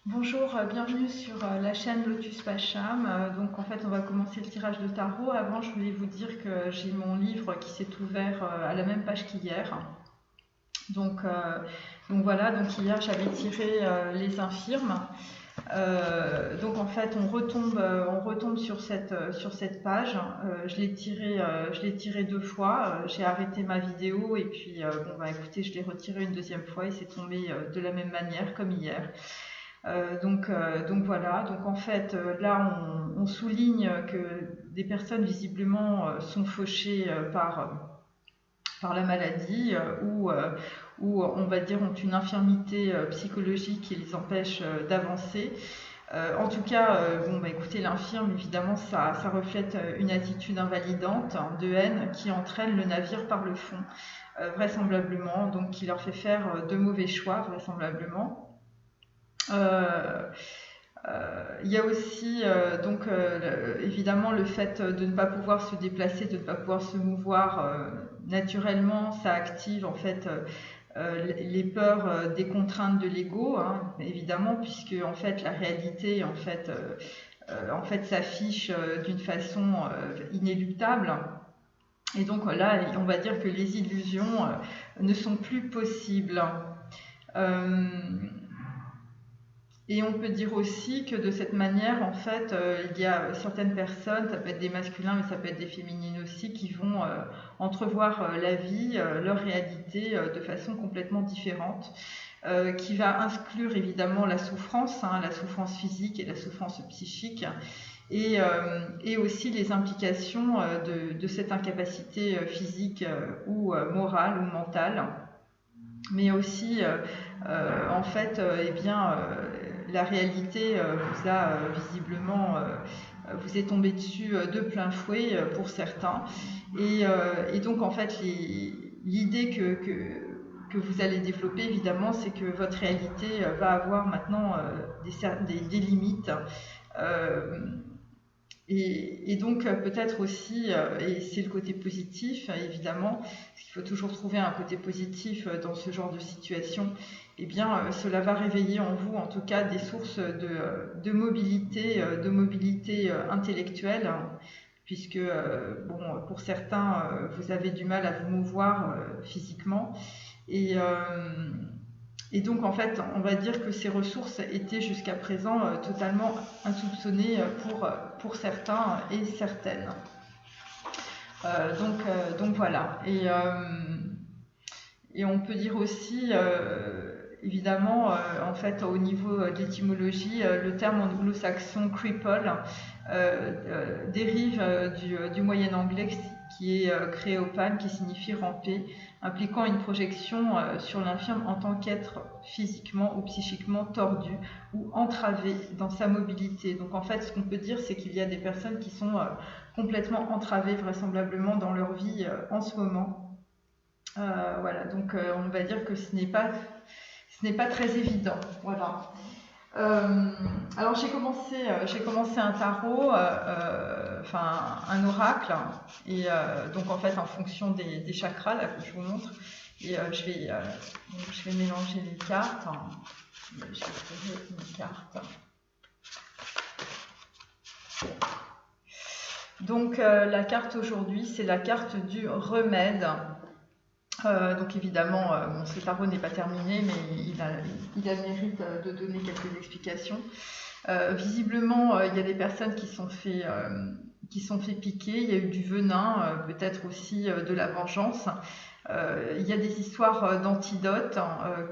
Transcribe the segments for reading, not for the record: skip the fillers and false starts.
Bonjour, bienvenue sur la chaîne Lotus Pacham. Donc en fait, on va commencer le tirage de tarot. Avant, je voulais vous dire que j'ai mon livre qui s'est ouvert à la même page qu'hier. Donc, euh, donc voilà, donc hier j'avais tiré les infirmes. Donc en fait, on retombe sur cette page. Je l'ai tiré deux fois. J'ai arrêté ma vidéo et puis bon bah écoutez, je l'ai retiré une deuxième fois et c'est tombé de la même manière comme hier. Donc voilà, donc en fait là on souligne que des personnes visiblement sont fauchées par la maladie ou on va dire ont une infirmité psychologique qui les empêche d'avancer. En tout cas, bon bah écoutez, l'infirme évidemment ça reflète une attitude invalidante, hein, de haine qui entraîne le navire par le fond, vraisemblablement, donc qui leur fait faire de mauvais choix vraisemblablement. Euh, il y a aussi évidemment le fait de ne pas pouvoir se déplacer, de ne pas pouvoir se mouvoir naturellement, ça active en fait les peurs des contraintes de l'ego, hein, évidemment, puisque en fait la réalité en fait s'affiche d'une façon inéluctable. Et donc là, on va dire que les illusions ne sont plus possibles. Euh, Et on peut dire aussi que de cette manière, en fait, il y a certaines personnes, ça peut être des masculins, mais ça peut être des féminines aussi, qui vont entrevoir la vie, leur réalité, de façon complètement différente, qui va inclure évidemment la souffrance physique et la souffrance psychique, et aussi les implications de cette incapacité physique ou morale ou mentale, mais aussi en fait, la réalité vous a visiblement vous est tombé dessus de plein fouet pour certains, et donc en fait l'idée que vous allez développer évidemment, c'est que votre réalité va avoir maintenant des limites. Euh, et donc peut-être aussi, et c'est le côté positif évidemment, parce qu'il faut toujours trouver un côté positif dans ce genre de situation, eh bien cela va réveiller en vous en tout cas des sources de mobilité intellectuelle, hein, puisque bon, pour certains, vous avez du mal à vous mouvoir physiquement. Et, et donc, en fait, on va dire que ces ressources étaient jusqu'à présent totalement insoupçonnées pour certains et certaines. Donc voilà. Et on peut dire aussi, évidemment, en fait, au niveau de l'étymologie, le terme anglo-saxon cripple dérive du moyen anglais qui est créopan, qui signifie ramper, impliquant une projection sur l'infirme en tant qu'être physiquement ou psychiquement tordu ou entravé dans sa mobilité. Donc en fait, ce qu'on peut dire, c'est qu'il y a des personnes qui sont complètement entravées vraisemblablement dans leur vie en ce moment. Voilà, donc on va dire que ce n'est pas très évident. Voilà. Alors j'ai commencé un tarot, enfin un oracle, et donc en fait en fonction des chakras là que je vous montre, et je vais mélanger les cartes. Je vais trouver une carte. Donc la carte aujourd'hui, c'est la carte du remède. Donc évidemment, bon, ce tarot n'est pas terminé, mais il a le mérite de donner quelques explications. Visiblement, il y a des personnes qui sont fait piquer, il y a eu du venin, peut-être aussi de la vengeance. Il y a des histoires d'antidotes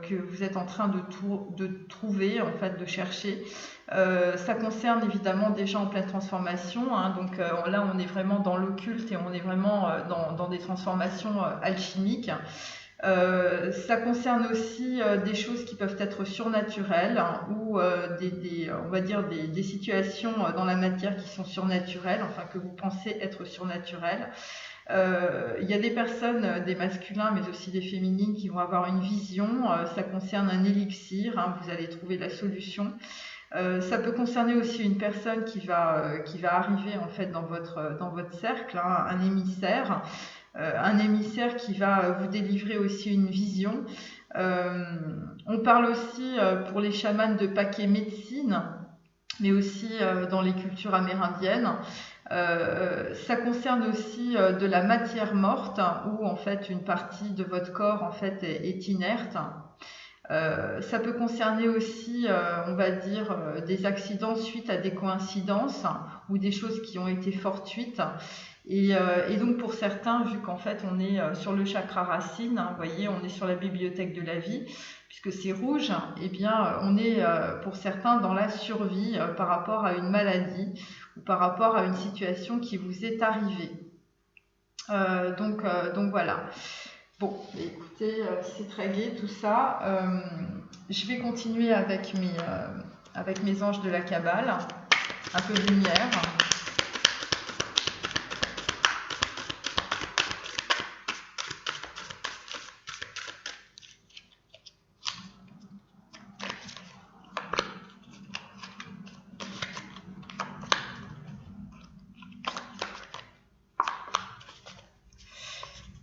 que vous êtes en train de trouver, en fait, de chercher. Ça concerne évidemment des gens en pleine transformation, hein, donc là on est vraiment dans l'occulte et on est vraiment dans des transformations alchimiques. Ça concerne aussi des choses qui peuvent être surnaturelles, hein, ou on va dire des situations dans la matière qui sont surnaturelles, enfin que vous pensez être surnaturelles. Il y a des personnes, des masculins mais aussi des féminines, qui vont avoir une vision. Ça concerne un élixir, hein, vous allez trouver la solution. Ça peut concerner aussi une personne qui va arriver en fait dans votre cercle, hein, un émissaire qui va vous délivrer aussi une vision. On parle aussi pour les chamans de paquet médecine, mais aussi dans les cultures amérindiennes. Ça concerne aussi de la matière morte, où en fait une partie de votre corps en fait est inerte. Ça peut concerner aussi, on va dire, des accidents suite à des coïncidences ou des choses qui ont été fortuites. Et donc pour certains, vu qu'en fait on est sur le chakra racine, hein, vous voyez, on est sur la bibliothèque de la vie, puisque c'est rouge, eh bien on est pour certains dans la survie par rapport à une maladie ou par rapport à une situation qui vous est arrivée. Donc voilà. Bon, écoutez, c'est très gai tout ça. Je vais continuer avec mes anges de la Kabbale. Un peu de lumière.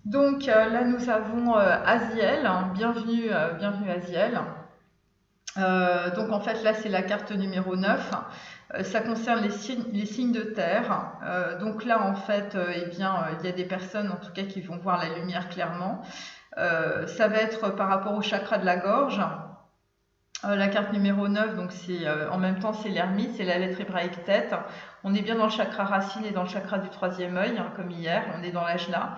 Donc là, nous avons Aziel. Bienvenue Aziel. Donc en fait, là, c'est la carte numéro 9. Ça concerne les signes de terre. Donc là, en fait, il y a des personnes, en tout cas, qui vont voir la lumière clairement. Ça va être par rapport au chakra de la gorge. La carte numéro 9, donc en même temps, c'est l'ermite, c'est la lettre hébraïque tête. On est bien dans le chakra racine et dans le chakra du troisième œil, hein, comme hier. On est dans l'ajna.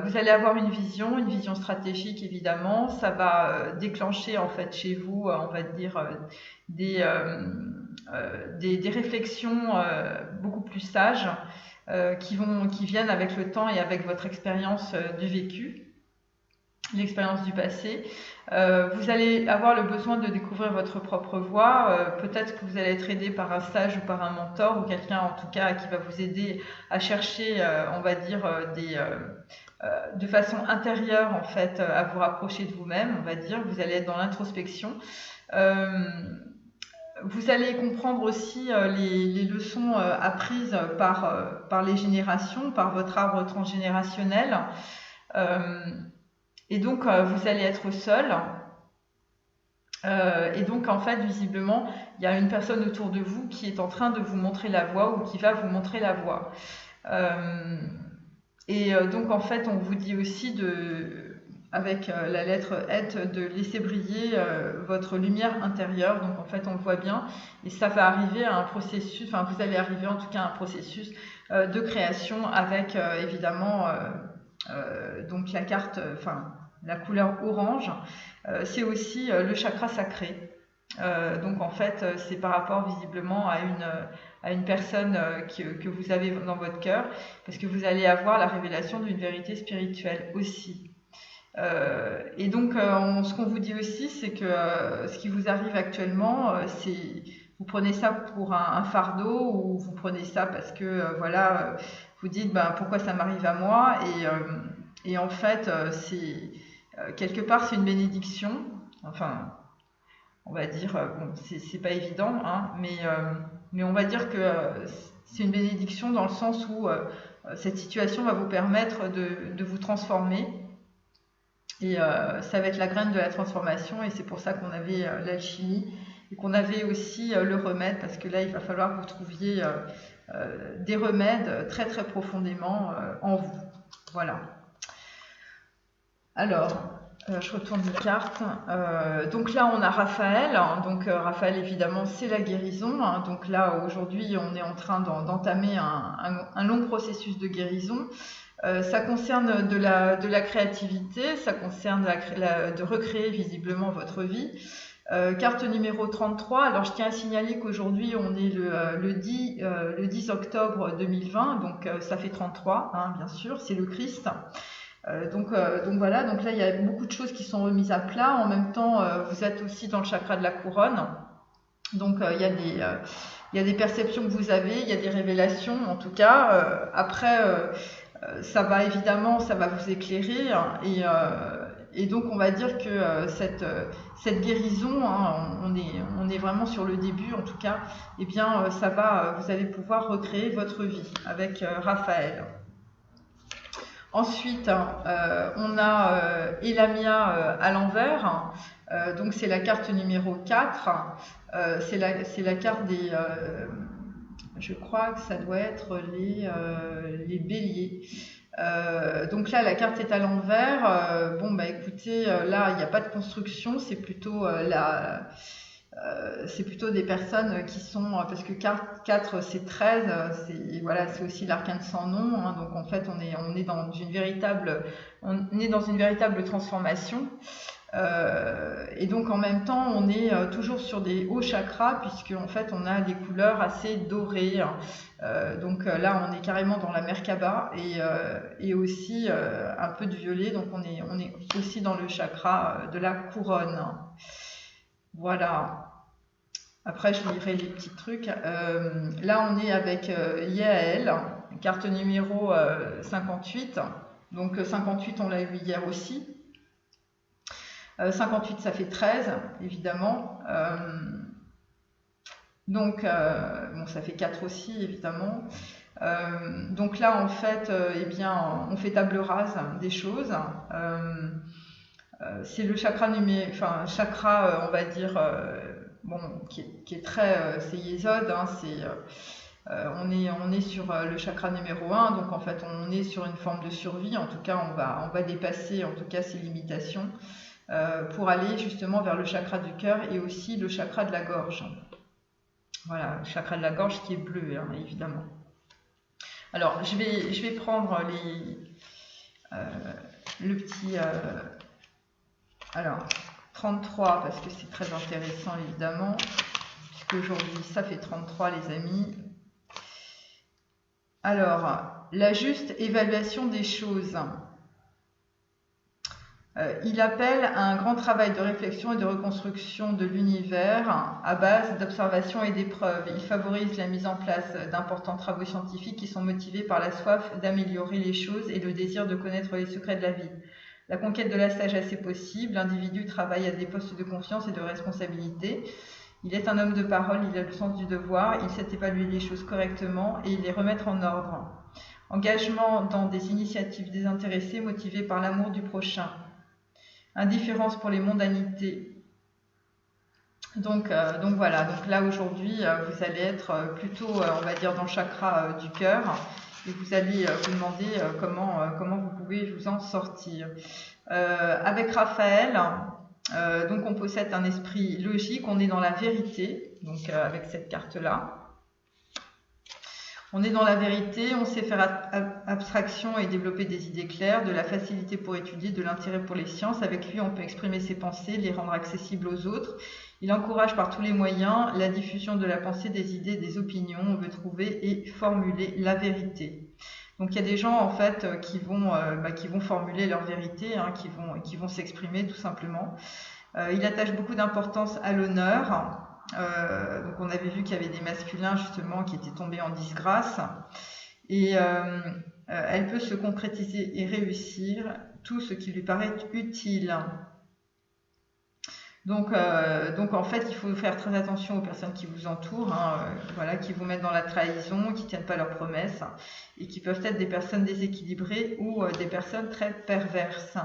Vous allez avoir une vision stratégique évidemment. Ça va déclencher en fait chez vous, on va dire, des réflexions beaucoup plus sages qui viennent avec le temps et avec votre expérience du vécu, l'expérience du passé. Vous allez avoir le besoin de découvrir votre propre voie. Peut-être que vous allez être aidé par un sage ou par un mentor ou quelqu'un en tout cas qui va vous aider à chercher, on va dire, de façon intérieure en fait, à vous rapprocher de vous-même. On va dire, vous allez être dans l'introspection. Vous allez comprendre aussi les leçons apprises par les générations, par votre arbre transgénérationnel. Et donc, vous allez être seul. Et donc, en fait, visiblement, il y a une personne autour de vous qui est en train de vous montrer la voie ou qui va vous montrer la voie. Donc, en fait, on vous dit aussi avec la lettre Et, de laisser briller votre lumière intérieure. Donc, en fait, on le voit bien. Et ça va arriver à un processus, enfin, vous allez arriver en tout cas à un processus de création avec, évidemment, donc la carte, la couleur orange, c'est aussi le chakra sacré. Donc en fait, c'est par rapport visiblement à une personne que vous avez dans votre cœur, parce que vous allez avoir la révélation d'une vérité spirituelle aussi. Et donc, ce qu'on vous dit aussi, c'est que ce qui vous arrive actuellement, vous prenez ça pour un fardeau, ou vous prenez ça parce que, vous dites, pourquoi ça m'arrive à moi, et en fait, quelque part, c'est une bénédiction. Enfin, on va dire, c'est pas évident, hein, mais on va dire que c'est une bénédiction dans le sens où cette situation va vous permettre de vous transformer. Et ça va être la graine de la transformation, et c'est pour ça qu'on avait l'alchimie et qu'on avait aussi le remède, parce que là, il va falloir que vous trouviez des remèdes très très profondément en vous. Voilà. Alors, je retourne les cartes. Donc là, on a Raphaël. Donc Raphaël, évidemment, c'est la guérison. Donc là, aujourd'hui, on est en train d'entamer un long processus de guérison. Ça concerne de la créativité, ça concerne de recréer visiblement votre vie. Carte numéro 33. Alors, je tiens à signaler qu'aujourd'hui, on est le 10 octobre 2020. Donc, ça fait 33, hein, bien sûr. C'est le Christ. Donc voilà, donc là il y a beaucoup de choses qui sont remises à plat. En même temps, vous êtes aussi dans le chakra de la couronne. Donc il y a des perceptions que vous avez, il y a des révélations en tout cas. Après, ça va vous éclairer, hein, et donc on va dire que cette guérison, hein, on est vraiment sur le début en tout cas. Eh bien, vous allez pouvoir recréer votre vie avec Raphaël. Ensuite, on a Elamia à l'envers. Donc c'est la carte numéro 4. C'est la carte des... je crois que ça doit être les béliers. Donc là, la carte est à l'envers. Bon, bah écoutez, là, il n'y a pas de construction. C'est plutôt c'est plutôt des personnes qui sont, parce que 4 c'est 13, voilà, c'est aussi l'arcane sans nom, hein, donc en fait on est dans une véritable transformation, et donc en même temps on est toujours sur des hauts chakras, puisque en fait on a des couleurs assez dorées, hein. Donc là on est carrément dans la Merkaba, et aussi un peu de violet, donc on est aussi dans le chakra de la couronne. Voilà. Après, je lirai les petits trucs. Là, on est avec Yael, carte numéro 58. Donc 58, on l'a eu hier aussi. 58, ça fait 13, évidemment. Donc, bon, ça fait 4 aussi, évidemment. Donc là, en fait, eh bien, on fait table rase des choses. C'est le chakra on va dire, bon, qui est très, c'est Yesod, hein, on est sur le chakra numéro 1, donc en fait on est sur une forme de survie. En tout cas on va dépasser en tout cas ces limitations pour aller justement vers le chakra du cœur et aussi le chakra de la gorge. Voilà, le chakra de la gorge qui est bleu, hein, évidemment. Alors je vais prendre le petit... alors 33, parce que c'est très intéressant évidemment, puisque aujourd'hui ça fait 33 les amis. Alors, la juste évaluation des choses. Il appelle à un grand travail de réflexion et de reconstruction de l'univers à base d'observations et d'épreuves. Il favorise la mise en place d'importants travaux scientifiques qui sont motivés par la soif d'améliorer les choses et le désir de connaître les secrets de la vie. La conquête de la sagesse est possible, l'individu travaille à des postes de confiance et de responsabilité. Il est un homme de parole, il a le sens du devoir, il sait évaluer les choses correctement et les remettre en ordre. Engagement dans des initiatives désintéressées motivées par l'amour du prochain. Indifférence pour les mondanités. Donc voilà, donc là aujourd'hui vous allez être plutôt, on va dire, dans le chakra du cœur. Et vous allez vous demander comment vous pouvez vous en sortir. Avec Raphaël, donc on possède un esprit logique, on est dans la vérité, donc avec cette carte-là. On est dans la vérité, on sait faire abstraction et développer des idées claires, de la facilité pour étudier, de l'intérêt pour les sciences. Avec lui, on peut exprimer ses pensées, les rendre accessibles aux autres. Il encourage par tous les moyens la diffusion de la pensée, des idées, des opinions. On veut trouver et formuler la vérité. Donc il y a des gens en fait qui vont formuler leur vérité, hein, qui vont s'exprimer tout simplement. Il attache beaucoup d'importance à l'honneur. Donc on avait vu qu'il y avait des masculins justement qui étaient tombés en disgrâce. Et elle peut se concrétiser et réussir tout ce qui lui paraît utile. Donc en fait, il faut faire très attention aux personnes qui vous entourent, hein, voilà, qui vous mettent dans la trahison, qui ne tiennent pas leurs promesses, et qui peuvent être des personnes déséquilibrées ou des personnes très perverses.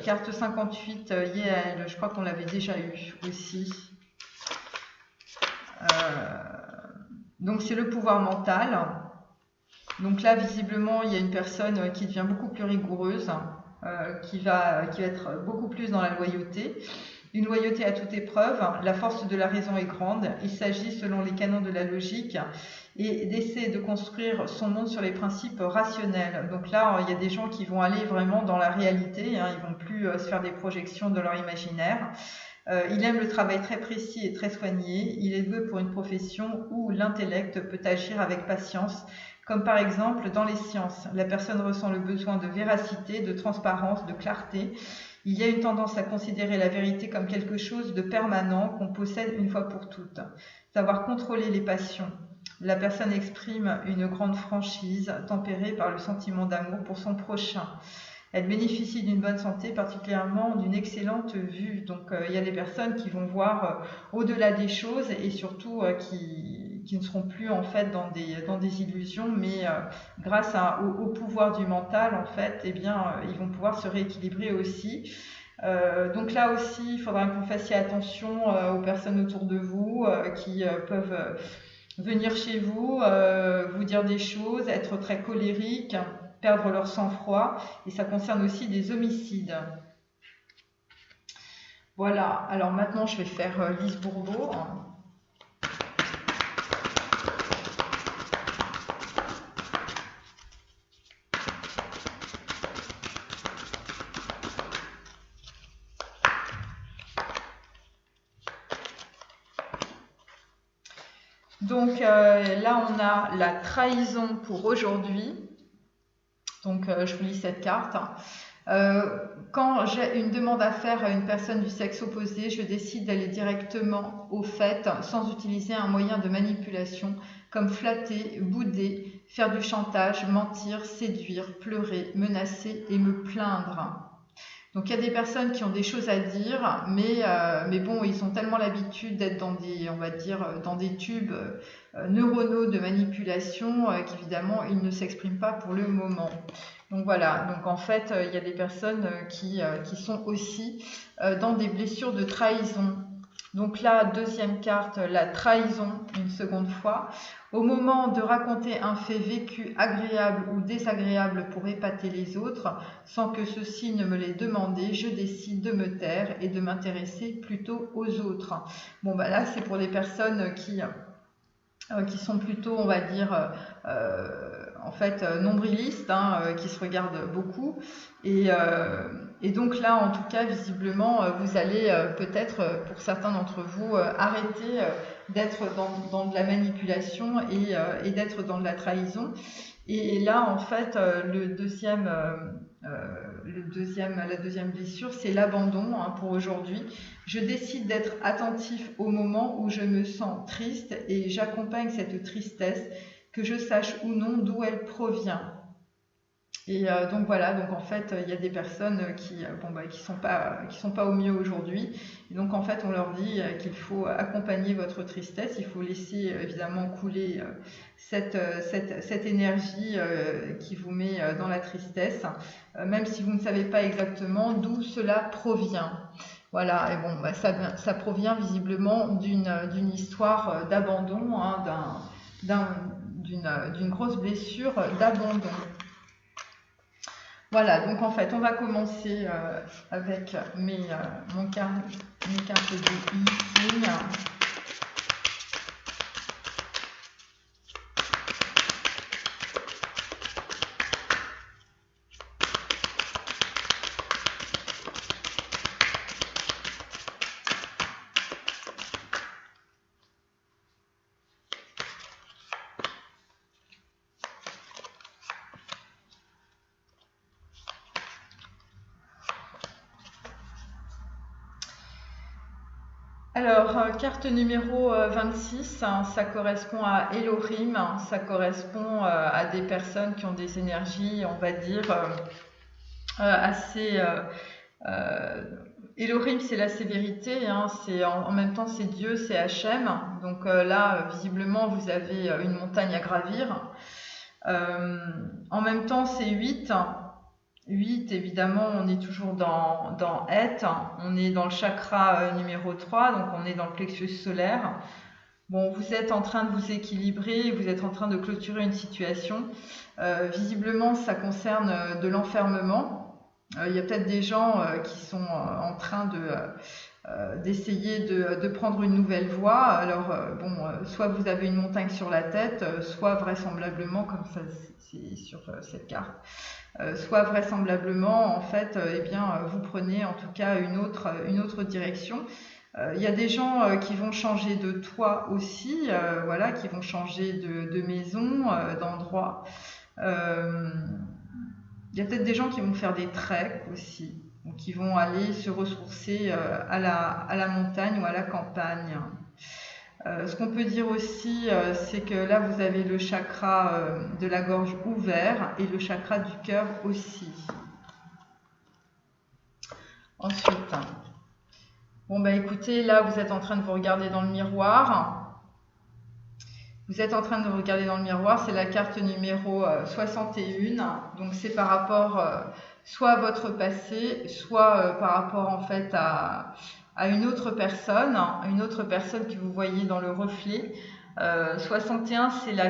Carte 58, Yael, je crois qu'on l'avait déjà eu aussi. Donc c'est le pouvoir mental. Donc là, visiblement, il y a une personne qui devient beaucoup plus rigoureuse, qui va être beaucoup plus dans la loyauté. Une loyauté à toute épreuve. La force de la raison est grande. Il s'agit, selon les canons de la logique, et d'essayer de construire son monde sur les principes rationnels. Donc là, il y a des gens qui vont aller vraiment dans la réalité, hein, ils vont plus se faire des projections de leur imaginaire. Il aime le travail très précis et très soigné. Il est doué pour une profession où l'intellect peut agir avec patience, comme par exemple dans les sciences. La personne ressent le besoin de véracité, de transparence, de clarté. Il y a une tendance à considérer la vérité comme quelque chose de permanent qu'on possède une fois pour toutes. Savoir contrôler les passions. La personne exprime une grande franchise, tempérée par le sentiment d'amour pour son prochain. Elle bénéficie d'une bonne santé, particulièrement d'une excellente vue. Donc il y a des personnes qui vont voir au-delà des choses et surtout qui qui ne seront plus en fait dans des illusions, mais grâce au pouvoir du mental, en fait, eh bien, ils vont pouvoir se rééquilibrer aussi. Donc là aussi, il faudra que vous fassiez attention aux personnes autour de vous qui peuvent venir chez vous, vous dire des choses, être très colériques, perdre leur sang-froid, et ça concerne aussi des homicides. Voilà, alors maintenant je vais faire Lise Bourbeau. Donc là on a la trahison pour aujourd'hui. Donc je vous lis cette carte. Quand j'ai une demande à faire à une personne du sexe opposé, je décide d'aller directement au fait sans utiliser un moyen de manipulation comme flatter, bouder, faire du chantage, mentir, séduire, pleurer, menacer et me plaindre. Donc il y a des personnes qui ont des choses à dire, mais bon, ils ont tellement l'habitude d'être dans des, on va dire, dans des tubes neuronaux de manipulation qu'évidemment ils ne s'expriment pas pour le moment. Donc voilà, donc en fait il y a des personnes qui sont aussi dans des blessures de trahison. Donc là, deuxième carte, la trahison une seconde fois. Au moment de raconter un fait vécu agréable ou désagréable pour épater les autres, sans que ceux-ci ne me l'aient demandé, je décide de me taire et de m'intéresser plutôt aux autres. Bon bah là, c'est pour les personnes qui sont plutôt, on va dire, en fait, nombrilistes, qui se regardent beaucoup. Et donc là, en tout cas, visiblement, vous allez peut-être, pour certains d'entre vous, arrêter d'être dans de la manipulation et d'être dans de la trahison. Et là, en fait, la deuxième blessure, c'est l'abandon pour aujourd'hui. Je décide d'être attentif au moment où je me sens triste et j'accompagne cette tristesse, que je sache ou non d'où elle provient. Et donc voilà, donc en fait, il y a des personnes qui sont pas au mieux aujourd'hui. Et donc en fait, on leur dit qu'il faut accompagner votre tristesse, il faut laisser évidemment couler cette énergie qui vous met dans la tristesse, même si vous ne savez pas exactement d'où cela provient. Voilà, et bon, ça provient visiblement d'une histoire d'abandon, d'une grosse blessure d'abandon. Voilà, donc en fait, on va commencer avec mes cartes de signes. Alors, carte numéro 26, ça correspond à Elohim, ça correspond à des personnes qui ont des énergies, on va dire, assez... Elohim, c'est la sévérité, en même temps c'est Dieu, c'est Hachem. Donc là, visiblement, vous avez une montagne à gravir. En même temps, c'est 8. 8, évidemment, on est toujours dans Et, on est dans le chakra numéro 3, donc on est dans le plexus solaire. Bon, vous êtes en train de vous équilibrer, vous êtes en train de clôturer une situation. Visiblement, ça concerne de l'enfermement. Il y a peut-être des gens qui sont en train d'essayer de prendre une nouvelle voie. Alors, soit vous avez une montagne sur la tête, soit vraisemblablement, comme ça c'est sur cette carte, soit vraisemblablement, en fait, vous prenez en tout cas une autre direction. Il y a des gens qui vont changer de toit aussi, qui vont changer de maison, d'endroit. Il y a peut-être des gens qui vont faire des treks aussi, ou qui vont aller se ressourcer à la montagne ou à la campagne. Ce qu'on peut dire aussi, c'est que là, vous avez le chakra de la gorge ouvert et le chakra du cœur aussi. Ensuite, bon, écoutez, là, vous êtes en train de vous regarder dans le miroir. Vous êtes en train de regarder dans le miroir, c'est la carte numéro 61. Donc c'est par rapport soit à votre passé, soit par rapport en fait à une autre personne que vous voyez dans le reflet. 61, c'est la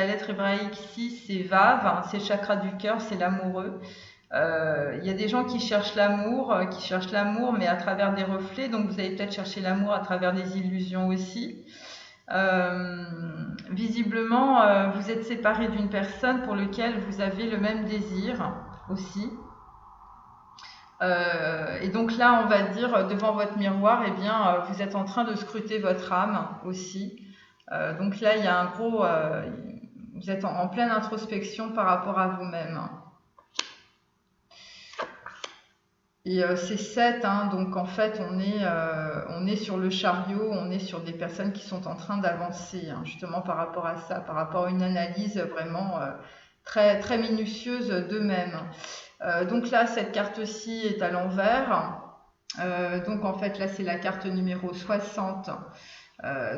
lettre hébraïque 6, c'est Vav, c'est le chakra du cœur, c'est l'amoureux. Il y a des gens qui cherchent l'amour, mais à travers des reflets. Donc vous allez peut-être chercher l'amour à travers des illusions aussi. Visiblement, vous êtes séparé d'une personne pour laquelle vous avez le même désir aussi. Et donc là, on va dire, devant votre miroir, eh bien, vous êtes en train de scruter votre âme aussi. Donc là, il y a un gros... vous êtes en pleine introspection par rapport à vous-même. Et c'est 7, hein, donc en fait on est sur le chariot, on est sur des personnes qui sont en train d'avancer, hein, justement par rapport à ça, par rapport à une analyse vraiment très, très minutieuse d'eux-mêmes. Donc là, cette carte-ci est à l'envers. Donc en fait là c'est la carte numéro 60,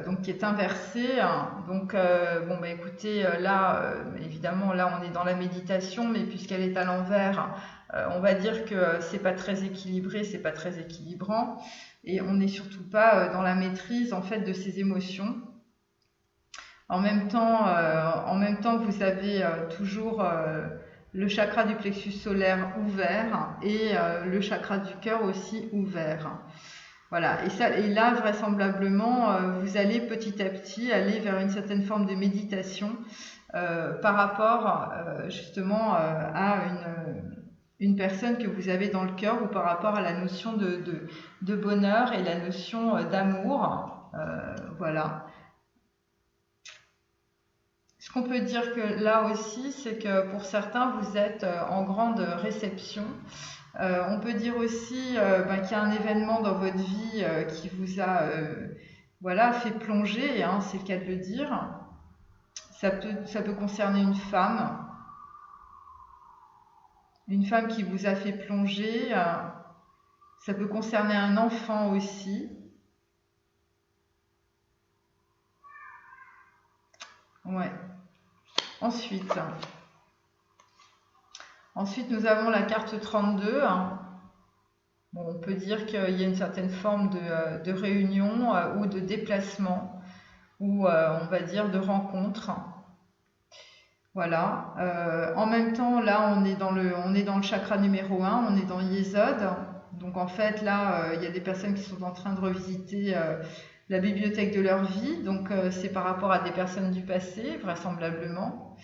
donc qui est inversée. Donc bon bah écoutez, là évidemment là on est dans la méditation, mais puisqu'elle est à l'envers, on va dire que c'est pas très équilibré, c'est pas très équilibrant, et on n'est surtout pas dans la maîtrise en fait de ses émotions. En même temps, vous avez toujours le chakra du plexus solaire ouvert et le chakra du cœur aussi ouvert. Voilà, et là vraisemblablement vous allez petit à petit aller vers une certaine forme de méditation par rapport justement à une personne que vous avez dans le cœur, ou par rapport à la notion de bonheur et la notion d'amour. Voilà. Ce qu'on peut dire que là aussi, c'est que pour certains, vous êtes en grande réception. On peut dire aussi qu'il y a un événement dans votre vie qui vous a voilà, fait plonger, hein, c'est le cas de le dire. Ça peut concerner une femme qui vous a fait plonger. Ça peut concerner un enfant aussi. Ouais. Ensuite, nous avons la carte 32. Bon, on peut dire qu'il y a une certaine forme de réunion ou de déplacement, ou on va dire de rencontre. Voilà. En même temps, là, on est dans le chakra numéro 1, on est dans Yesod. Donc en fait, là, il y a des personnes qui sont en train de revisiter la bibliothèque de leur vie. Donc c'est par rapport à des personnes du passé, vraisemblablement.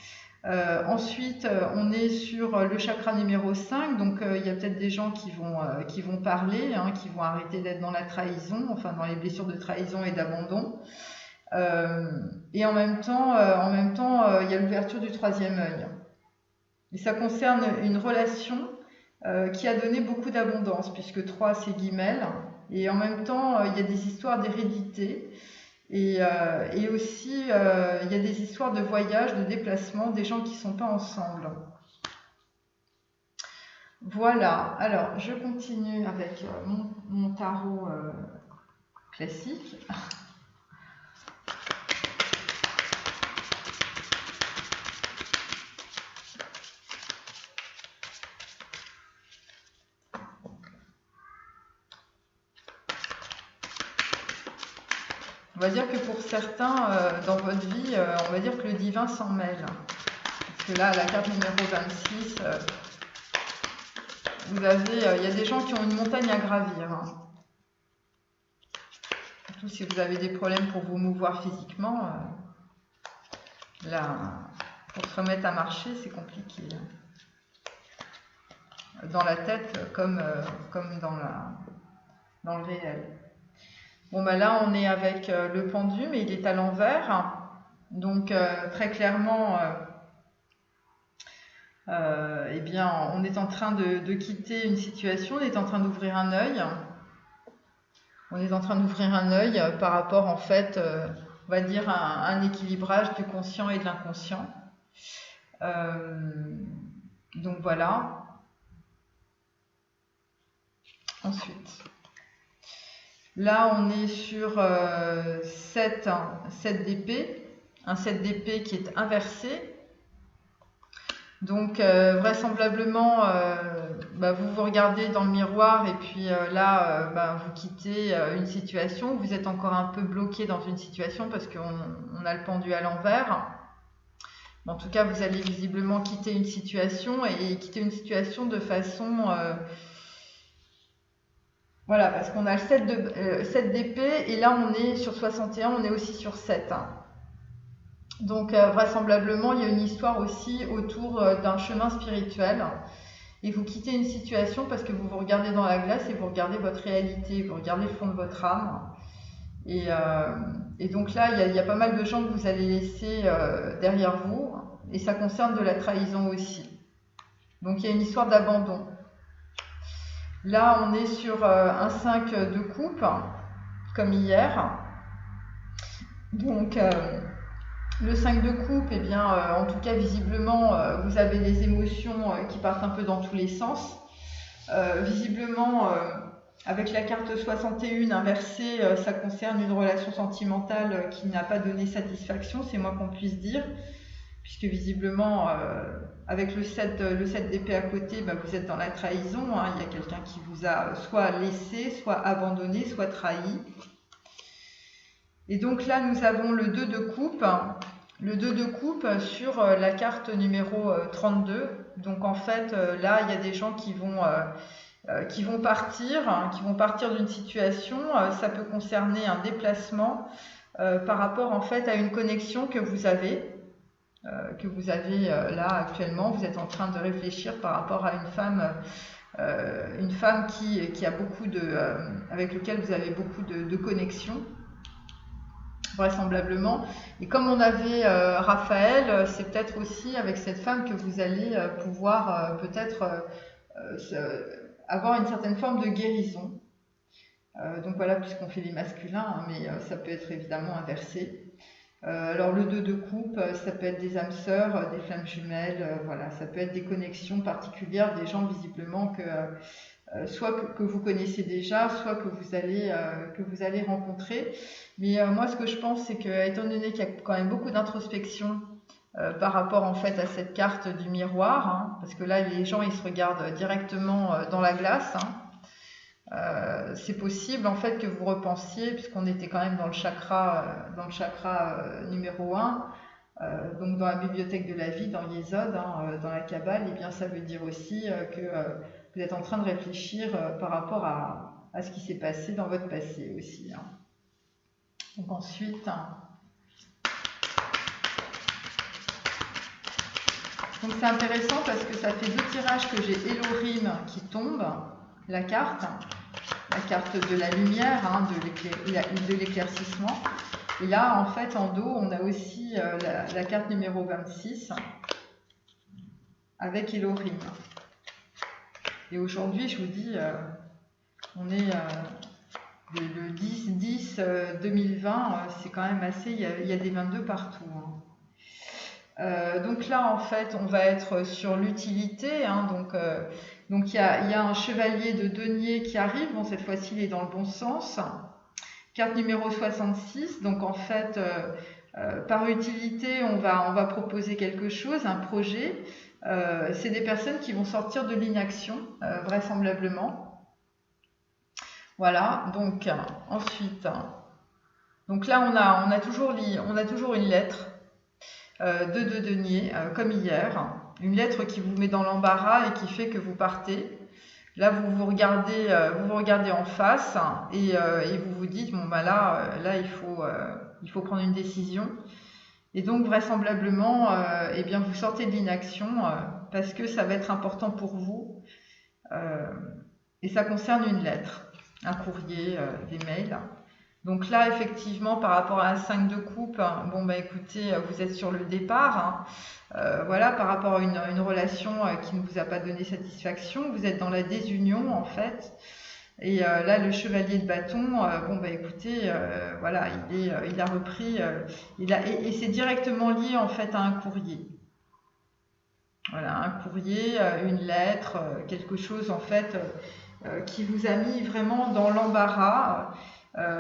Ensuite, on est sur le chakra numéro 5, donc il y a peut-être des gens qui vont parler, hein, qui vont arrêter d'être dans la trahison, enfin dans les blessures de trahison et d'abandon. Et en même temps, il y a l'ouverture du troisième œil. Et ça concerne une relation qui a donné beaucoup d'abondance, puisque 3 c'est Guimel, et en même temps, il y a des histoires d'hérédité. Et aussi, il y a des histoires de voyage, de déplacement, des gens qui ne sont pas ensemble. Voilà, alors je continue avec mon tarot classique. On va dire que pour certains, dans votre vie, on va dire que le divin s'en mêle. Parce que là, la carte numéro 26, vous avez, il y a des gens qui ont une montagne à gravir. Hein. Surtout si vous avez des problèmes pour vous mouvoir physiquement. Là, pour se remettre à marcher, c'est compliqué. Dans la tête comme dans le réel. Bon, ben là, on est avec le pendu, mais il est à l'envers. Donc, très clairement, eh bien, on est en train de quitter une situation, on est en train d'ouvrir un œil. On est en train d'ouvrir un œil par rapport, en fait, on va dire, à un équilibrage du conscient et de l'inconscient. Donc, voilà. Ensuite... Là, on est sur 7 d'épée. un 7 d'épée qui est inversé. Donc vraisemblablement, vous regardez dans le miroir et puis vous quittez une situation. Vous êtes encore un peu bloqué dans une situation parce qu'on a le pendu à l'envers. En tout cas, vous allez visiblement quitter une situation et quitter une situation de façon... voilà, parce qu'on a le 7 d'épée et là on est sur 61, on est aussi sur 7. Donc vraisemblablement, il y a une histoire aussi autour d'un chemin spirituel. Et vous quittez une situation parce que vous vous regardez dans la glace et vous regardez votre réalité, vous regardez le fond de votre âme. Et donc là, il y a pas mal de gens que vous allez laisser derrière vous. Et ça concerne de la trahison aussi. Donc il y a une histoire d'abandon. Là, on est sur un 5 de coupe, comme hier. Donc... le 5 de coupe, eh bien, en tout cas, visiblement, vous avez des émotions qui partent un peu dans tous les sens. Visiblement, avec la carte 61 inversée, ça concerne une relation sentimentale qui n'a pas donné satisfaction, c'est moins qu'on puisse dire, puisque visiblement, avec le 7 d'épée à côté, vous êtes dans la trahison. Hein. Il y a quelqu'un qui vous a soit laissé, soit abandonné, soit trahi. Et donc là, nous avons le 2 de coupe. Le 2 de coupe sur la carte numéro 32. Donc en fait, là, il y a des gens qui vont partir d'une situation. Ça peut concerner un déplacement par rapport en fait à une connexion que vous avez là actuellement. Vous êtes en train de réfléchir par rapport à une femme qui a beaucoup avec laquelle vous avez beaucoup de connexions. Vraisemblablement. Et comme on avait Raphaël, c'est peut-être aussi avec cette femme que vous allez pouvoir peut-être avoir une certaine forme de guérison. Donc voilà, puisqu'on fait les masculins, hein, mais ça peut être évidemment inversé. Alors le 2 de coupe, ça peut être des âmes sœurs, des flammes jumelles, voilà, ça peut être des connexions particulières, des gens visiblement soit que vous connaissez déjà, soit que vous allez rencontrer. Mais moi, ce que je pense, c'est que, étant donné qu'il y a quand même beaucoup d'introspection par rapport en fait à cette carte du miroir, hein, parce que là, les gens ils se regardent directement dans la glace. Hein, c'est possible en fait que vous repensiez, puisqu'on était quand même dans le chakra numéro 1. Donc dans la bibliothèque de la vie, dans Yesod, hein, dans la Kabbale, et bien ça veut dire aussi que vous êtes en train de réfléchir par rapport à ce qui s'est passé dans votre passé aussi. Hein. Donc ensuite, donc c'est intéressant parce que ça fait 2 tirages que j'ai Elohim qui tombe, la carte de la lumière, hein, de l'éclaircissement. Et là, en fait, en dos, on a aussi la carte numéro 26 avec Elohim. Et aujourd'hui, je vous dis, on est le 10-10-2020, c'est quand même assez, il y a des 22 partout. Hein. Donc là, en fait, on va être sur l'utilité. Hein, donc il y a un chevalier de denier qui arrive. Bon, cette fois-ci, il est dans le bon sens. Carte numéro 66. Donc en fait, par utilité, on va proposer quelque chose, un projet. C'est des personnes qui vont sortir de l'inaction, vraisemblablement. Voilà, donc ensuite, donc là on a toujours une lettre de denier, comme hier, une lettre qui vous met dans l'embarras et qui fait que vous partez. Là vous regardez en face et vous vous dites bon là il faut prendre une décision. Et donc vraisemblablement, eh bien vous sortez de l'inaction parce que ça va être important pour vous et ça concerne une lettre. Un courrier, des mails. Donc là, effectivement, par rapport à la 5 de coupe, bon bah écoutez, vous êtes sur le départ. Hein. Voilà, par rapport à une relation qui ne vous a pas donné satisfaction, vous êtes dans la désunion en fait. Et là, le chevalier de bâton, bon bah écoutez, voilà, il a repris, et c'est directement lié en fait à un courrier. Voilà, un courrier, une lettre, quelque chose en fait. Qui vous a mis vraiment dans l'embarras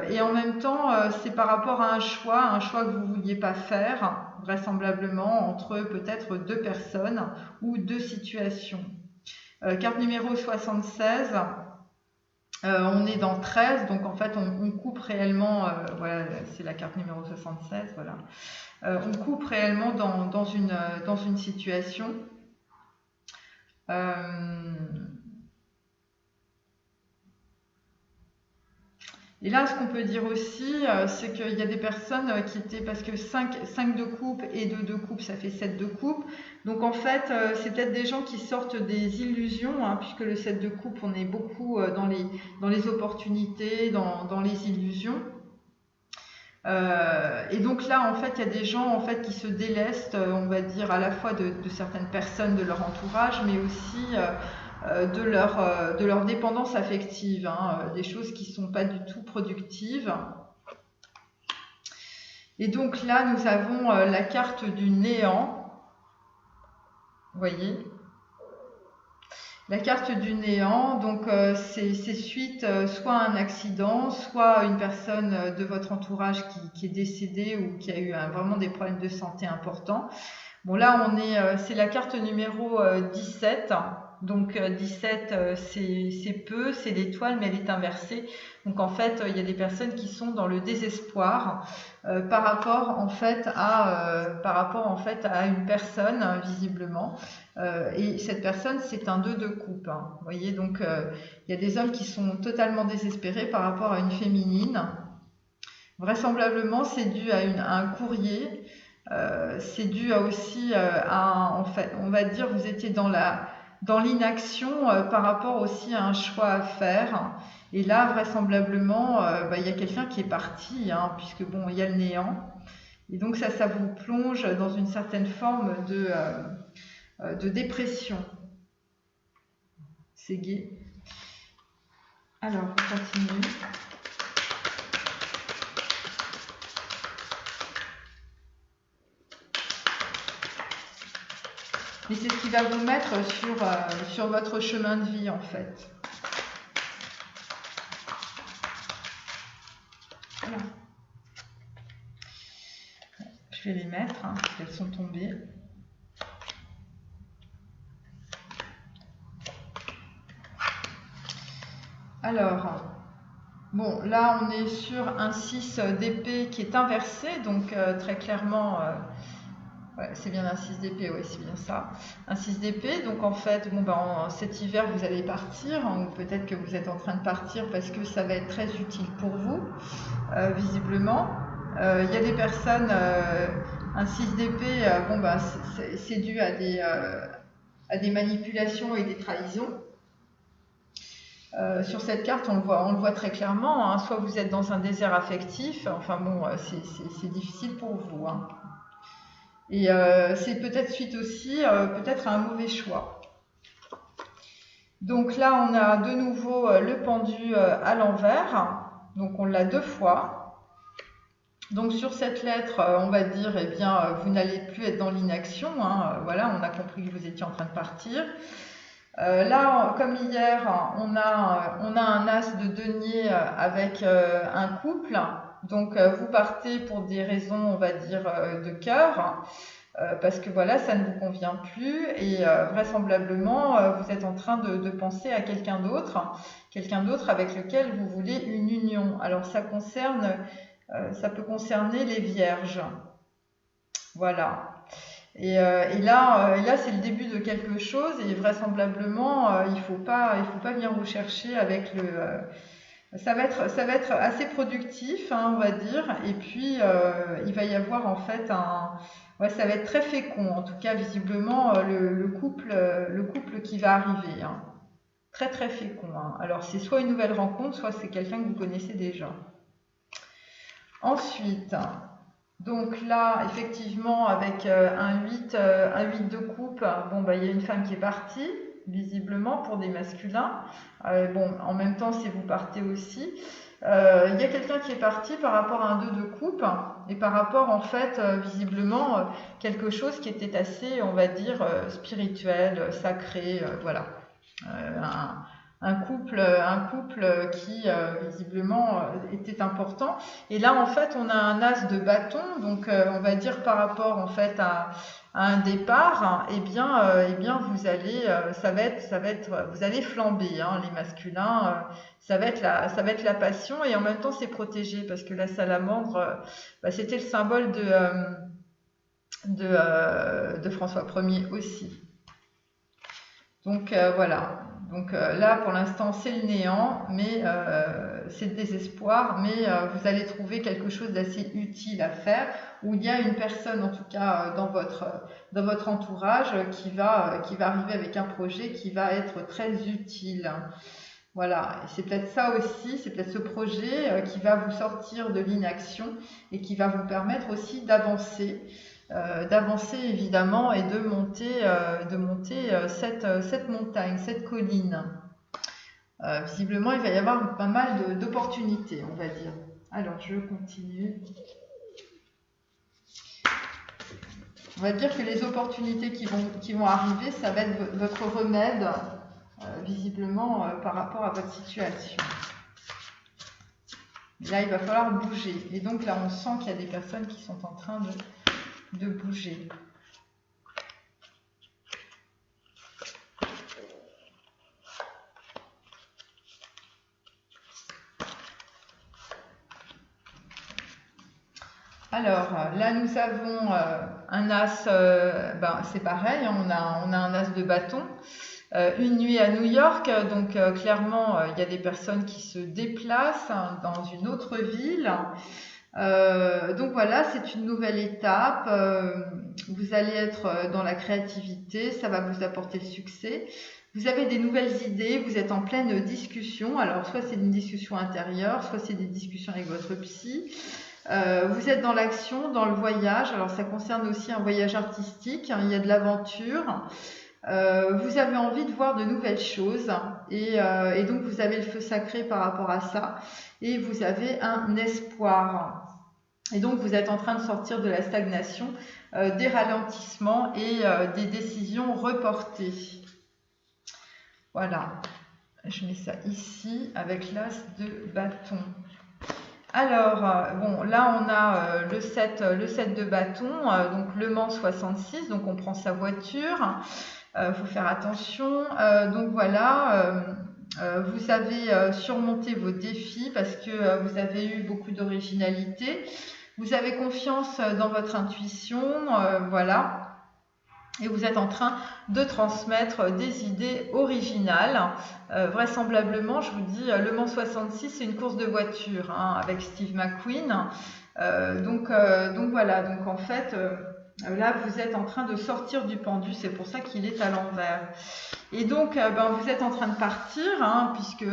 Et en même temps, c'est par rapport à un choix que vous ne vouliez pas faire, vraisemblablement entre peut-être deux personnes ou deux situations. Carte numéro 76, on est dans 13, donc en fait on coupe réellement, voilà, c'est la carte numéro 76, voilà. On coupe réellement dans une situation. Et là, ce qu'on peut dire aussi, c'est qu'il y a des personnes qui étaient, parce que 5 de coupe et 2 de coupe, ça fait 7 de coupe. Donc en fait, c'est peut-être des gens qui sortent des illusions, hein, puisque le 7 de coupe, on est beaucoup dans les opportunités, dans les illusions. Et donc là, en fait, il y a des gens en fait, qui se délestent, on va dire, à la fois de certaines personnes de leur entourage, mais aussi de leur dépendance affective, hein, des choses qui ne sont pas du tout productives. Et donc là, nous avons la carte du néant. Vous voyez ? La carte du néant, donc c'est suite soit à un accident, soit une personne de votre entourage qui est décédée ou qui a eu vraiment des problèmes de santé importants. Bon là, c'est la carte numéro 17. Donc 17, c'est peu, c'est l'étoile, mais elle est inversée. Donc en fait, il y a des personnes qui sont dans le désespoir par rapport en fait à une personne, visiblement. Et cette personne, c'est un 2 de coupe. Hein. Vous voyez, donc il y a des hommes qui sont totalement désespérés par rapport à une féminine. Vraisemblablement, c'est dû à un courrier. C'est dû aussi en fait, on va dire, vous étiez dans l'inaction par rapport aussi à un choix à faire. Et là, vraisemblablement, il y a quelqu'un qui est parti, hein, puisque bon, il y a le néant. Et donc ça vous plonge dans une certaine forme de dépression. C'est gai. Alors, on continue. Mais c'est ce qui va vous mettre sur votre chemin de vie, en fait. Voilà. Je vais les mettre, hein, parce qu'elles sont tombées. Alors, bon, là, on est sur un 6 d'épée qui est inversé, donc très clairement... ouais, c'est bien un 6 d'épée, oui, c'est bien ça. Un 6 d'épée, donc en fait, bon, cet hiver, vous allez partir, hein, ou peut-être que vous êtes en train de partir parce que ça va être très utile pour vous, visiblement. Il y a des personnes, un 6 d'épée, c'est dû à des manipulations et des trahisons. Sur cette carte, on le voit très clairement, hein, soit vous êtes dans un désert affectif, enfin bon, c'est difficile pour vous, hein. Et c'est peut-être suite aussi peut-être à un mauvais choix. Donc là, on a de nouveau le pendu à l'envers. Donc on l'a 2 fois. Donc sur cette lettre, on va dire, eh bien, vous n'allez plus être dans l'inaction. Hein. Voilà, on a compris que vous étiez en train de partir. Là, comme hier, on a un as de denier avec un couple. Donc vous partez pour des raisons, on va dire, de cœur, parce que voilà, ça ne vous convient plus et vraisemblablement vous êtes en train de penser à quelqu'un d'autre avec lequel vous voulez une union. Alors ça peut concerner les vierges. Voilà. Et là c'est le début de quelque chose et vraisemblablement il faut pas venir vous chercher avec ça va être assez productif, hein, on va dire, et puis il va y avoir en fait ça va être très fécond, en tout cas visiblement le couple qui va arriver, hein. Très très fécond, hein. Alors c'est soit une nouvelle rencontre, soit c'est quelqu'un que vous connaissez déjà. Ensuite, donc là effectivement avec un 8 de coupe, il y a une femme qui est partie, visiblement pour des masculins. En même temps, si vous partez aussi, il y a quelqu'un qui est parti par rapport à un 2 de coupe et par rapport en fait visiblement quelque chose qui était assez, on va dire, spirituel, sacré, voilà. un couple qui visiblement était important. Et là, en fait, on a un as de bâton, donc on va dire par rapport en fait à un départ, eh bien, vous allez, vous allez flamber, hein, les masculins. Ça va être la passion et en même temps c'est protégé parce que la salamandre, c'était le symbole de François Ier aussi. Donc voilà. Donc là, pour l'instant, c'est le néant, mais c'est le désespoir, mais vous allez trouver quelque chose d'assez utile à faire, où il y a une personne, en tout cas dans votre entourage, qui va arriver avec un projet qui va être très utile. Voilà, et c'est peut-être ça aussi, c'est peut-être ce projet qui va vous sortir de l'inaction et qui va vous permettre aussi d'avancer évidemment et de monter cette montagne, cette colline. Visiblement, il va y avoir pas mal d'opportunités, on va dire. Alors, je continue. On va dire que les opportunités qui vont arriver, ça va être votre remède, visiblement, par rapport à votre situation. Là, il va falloir bouger. Et donc là, on sent qu'il y a des personnes qui sont en train de bouger. Alors là, nous avons un as, c'est pareil, on a un as de bâton. Une nuit à New York, donc clairement, il y a des personnes qui se déplacent dans une autre ville. Donc voilà, c'est une nouvelle étape. Vous allez être dans la créativité, ça va vous apporter le succès. Vous avez des nouvelles idées, vous êtes en pleine discussion. Alors soit c'est une discussion intérieure, soit c'est des discussions avec votre psy. Vous êtes dans l'action, dans le voyage. Alors ça concerne aussi un voyage artistique, hein, il y a de l'aventure. Vous avez envie de voir de nouvelles choses et donc vous avez le feu sacré par rapport à ça et vous avez un espoir. Et donc vous êtes en train de sortir de la stagnation, des ralentissements et des décisions reportées. Voilà, je mets ça ici avec l'as de bâton. Alors, bon, là on a le 7 de bâton, donc Le Mans 66, donc on prend sa voiture. Faut faire attention. Donc voilà, vous avez surmonté vos défis parce que vous avez eu beaucoup d'originalité. Vous avez confiance dans votre intuition, voilà. Et vous êtes en train de transmettre des idées originales. Vraisemblablement, je vous dis, Le Mans 66, c'est une course de voiture, hein, avec Steve McQueen. Donc voilà, donc en fait... là, vous êtes en train de sortir du pendu, c'est pour ça qu'il est à l'envers. Et donc, vous êtes en train de partir, hein, puisque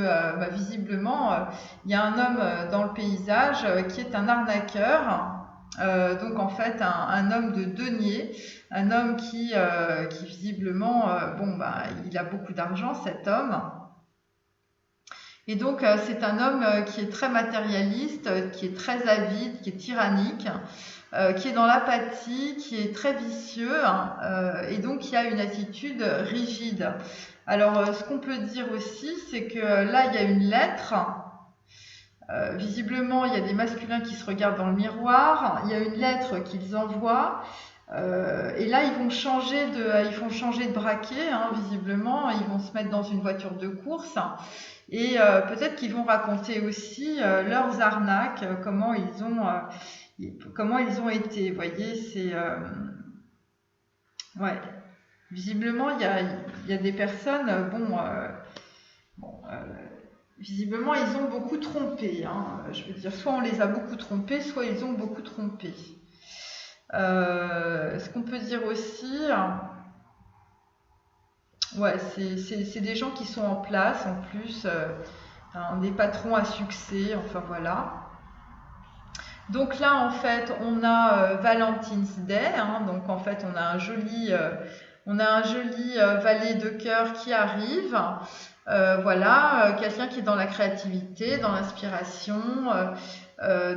visiblement, il y a un homme dans le paysage qui est un arnaqueur. Donc, en fait, un homme de denier, un homme qui visiblement, il a beaucoup d'argent, cet homme. Et donc, c'est un homme qui est très matérialiste, qui est très avide, qui est tyrannique. Qui est dans l'apathie, qui est très vicieux, hein, et donc qui a une attitude rigide. Alors, ce qu'on peut dire aussi, c'est que là, il y a une lettre. Visiblement, il y a des masculins qui se regardent dans le miroir. Il y a une lettre qu'ils envoient. Et là, ils font changer de braquet, hein, visiblement. Ils vont se mettre dans une voiture de course. Et peut-être qu'ils vont raconter aussi leurs arnaques, comment ils ont été. Vous voyez, c'est... ouais. Visiblement, il y a des personnes, visiblement, ils ont beaucoup trompé. Hein. Je veux dire, soit on les a beaucoup trompés, soit ils ont beaucoup trompé. Ce qu'on peut dire aussi... ouais, c'est des gens qui sont en place, en plus, des patrons à succès, enfin voilà. Donc là, en fait, on a Valentine's Day, hein, donc en fait, on a un joli valet de cœur qui arrive. Voilà, quelqu'un qui est dans la créativité, dans l'inspiration,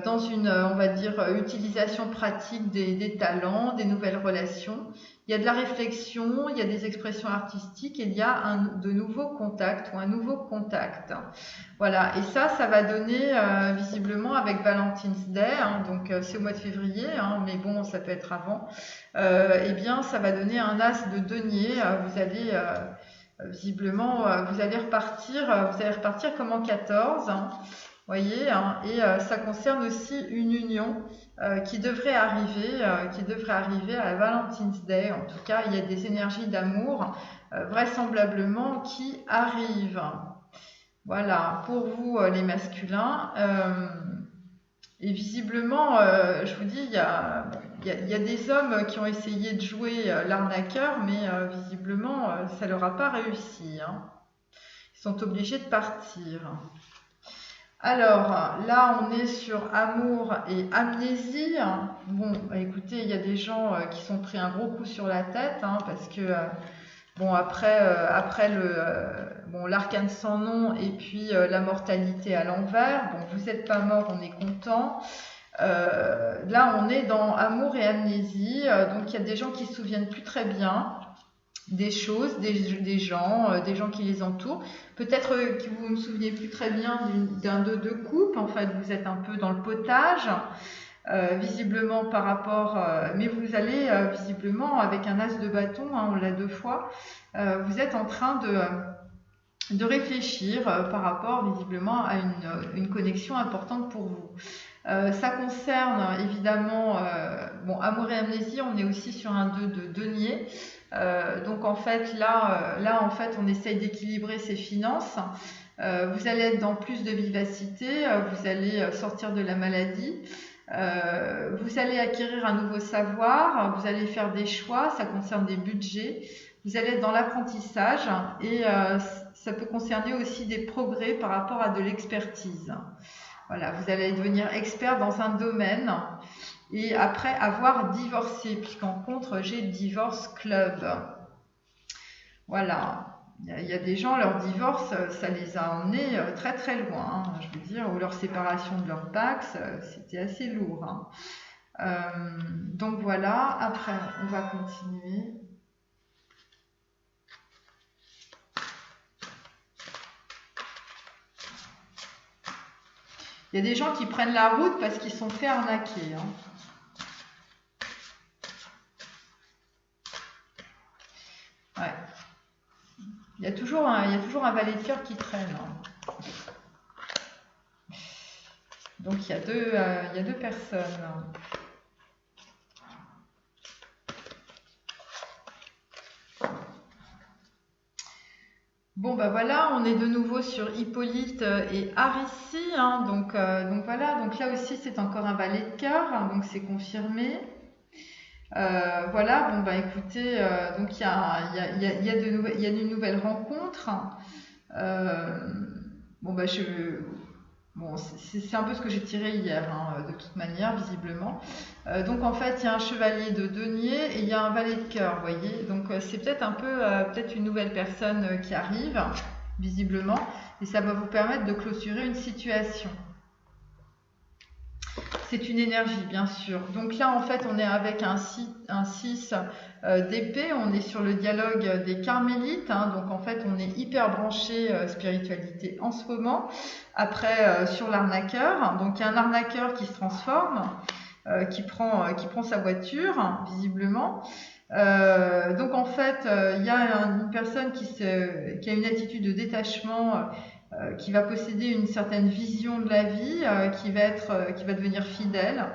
dans une, on va dire, utilisation pratique des talents, des nouvelles relations. Il y a de la réflexion, il y a des expressions artistiques et il y a de nouveaux contacts ou un nouveau contact. Voilà, et ça va donner visiblement avec Valentine's Day, hein, donc c'est au mois de février, hein, mais bon, ça peut être avant. Eh bien, ça va donner un as de denier. Vous allez visiblement, vous allez repartir comme en 14. Hein, voyez, hein, et ça concerne aussi une union qui devrait arriver à la Valentine's Day. En tout cas, il y a des énergies d'amour vraisemblablement qui arrivent. Voilà, pour vous les masculins. Et visiblement, je vous dis, il y a des hommes qui ont essayé de jouer l'arnaqueur, mais visiblement, ça leur a pas réussi. Hein. Ils sont obligés de partir. Alors, là, on est sur amour et amnésie. Bon, écoutez, il y a des gens qui sont pris un gros coup sur la tête, hein, parce que, bon, après l'arcane sans nom et puis la mortalité à l'envers, bon, vous n'êtes pas mort, on est content. Là, on est dans amour et amnésie, donc il y a des gens qui se souviennent plus très bien des choses, des gens qui les entourent. Peut-être que vous ne vous souvenez plus très bien d'un de coupe, en fait, vous êtes un peu dans le potage, visiblement par rapport, mais vous allez visiblement avec un as de bâton, hein, on l'a 2 fois, vous êtes en train de réfléchir par rapport visiblement à une connexion importante pour vous. Ça concerne évidemment, bon, amour et amnésie, on est aussi sur un 2 de denier. Donc en fait là en fait on essaye d'équilibrer ses finances. Vous allez être dans plus de vivacité, vous allez sortir de la maladie, vous allez acquérir un nouveau savoir, vous allez faire des choix, ça concerne des budgets, vous allez être dans l'apprentissage et ça peut concerner aussi des progrès par rapport à de l'expertise. Voilà, vous allez devenir expert dans un domaine. Et après avoir divorcé, puisqu'en contre, j'ai Divorce Club. Voilà. Il y a des gens, leur divorce, ça les a emmenés très très loin, hein, je veux dire, ou leur séparation de leur Pax, c'était assez lourd. Hein. Donc voilà, après, on va continuer. Il y a des gens qui prennent la route parce qu'ils sont fait arnaquer. Hein. Ouais. Il y a toujours un valet de cœur qui traîne. Hein. Donc il y a deux personnes. Bon, bah voilà, on est de nouveau sur Hippolyte et Aricie. Hein, donc voilà, donc là aussi c'est encore un valet de cœur, hein, donc c'est confirmé. Voilà, bon bah écoutez, donc il y a une nouvelle rencontre. Bon bah bon, c'est un peu ce que j'ai tiré hier, hein, de toute manière, visiblement. Donc en fait, il y a un chevalier de denier et il y a un valet de cœur, vous voyez. Donc c'est peut-être un peu, peut-être une nouvelle personne qui arrive, visiblement, et ça va vous permettre de clôturer une situation. C'est une énergie, bien sûr. Donc là, en fait, on est avec un 6 d'épée. On est sur le dialogue des carmélites. Hein, donc, en fait, on est hyper branché spiritualité en ce moment. Après, sur l'arnaqueur. Donc, il y a un arnaqueur qui se transforme, qui prend sa voiture, hein, visiblement. Donc, en fait, il y a une personne qui a une attitude de détachement, qui va posséder une certaine vision de la vie, qui va devenir fidèle,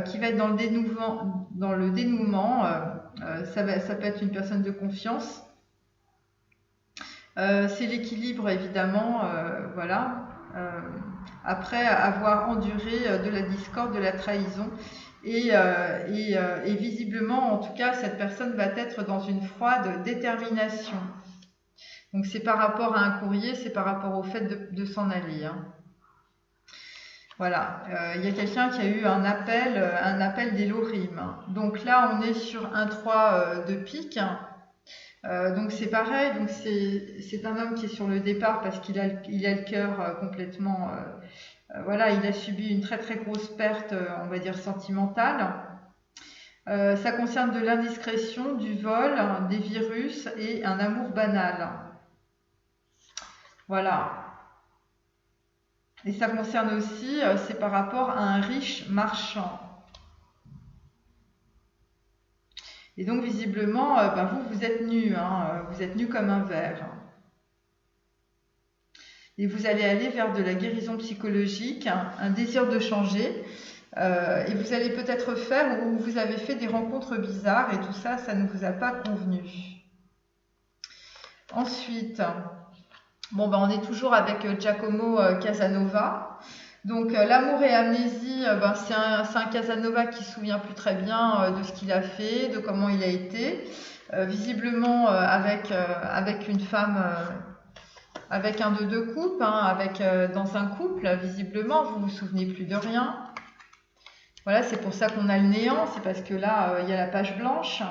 qui va être dans le dénouement. Ça peut être une personne de confiance. C'est l'équilibre évidemment, voilà. Après avoir enduré de la discorde, de la trahison. Et visiblement, en tout cas, cette personne va être dans une froide détermination. Donc c'est par rapport à un courrier, c'est par rapport au fait de s'en aller. Hein. Voilà, il y a quelqu'un qui a eu un appel d'Elohim. Donc là, on est sur un 3 de pique. Donc c'est pareil, donc c'est un homme qui est sur le départ parce qu'il a le cœur complètement voilà, il a subi une très très grosse perte, on va dire sentimentale. Ça concerne de l'indiscrétion, du vol, des virus et un amour banal. Voilà. Et ça concerne aussi, c'est par rapport à un riche marchand. Et donc visiblement, vous êtes nu, hein, vous êtes nu comme un verre. Et vous allez aller vers de la guérison psychologique, un désir de changer. Et vous allez peut-être faire ou vous avez fait des rencontres bizarres et tout ça, ça ne vous a pas convenu. Ensuite, on est toujours avec Giacomo Casanova. Donc l'amour et amnésie, c'est un Casanova qui ne se souvient plus très bien de ce qu'il a fait, de comment il a été. Visiblement avec une femme, avec un de deux couples, hein, dans un couple, visiblement, vous ne vous souvenez plus de rien. Voilà, c'est pour ça qu'on a le néant, c'est parce que là, il y a la page blanche.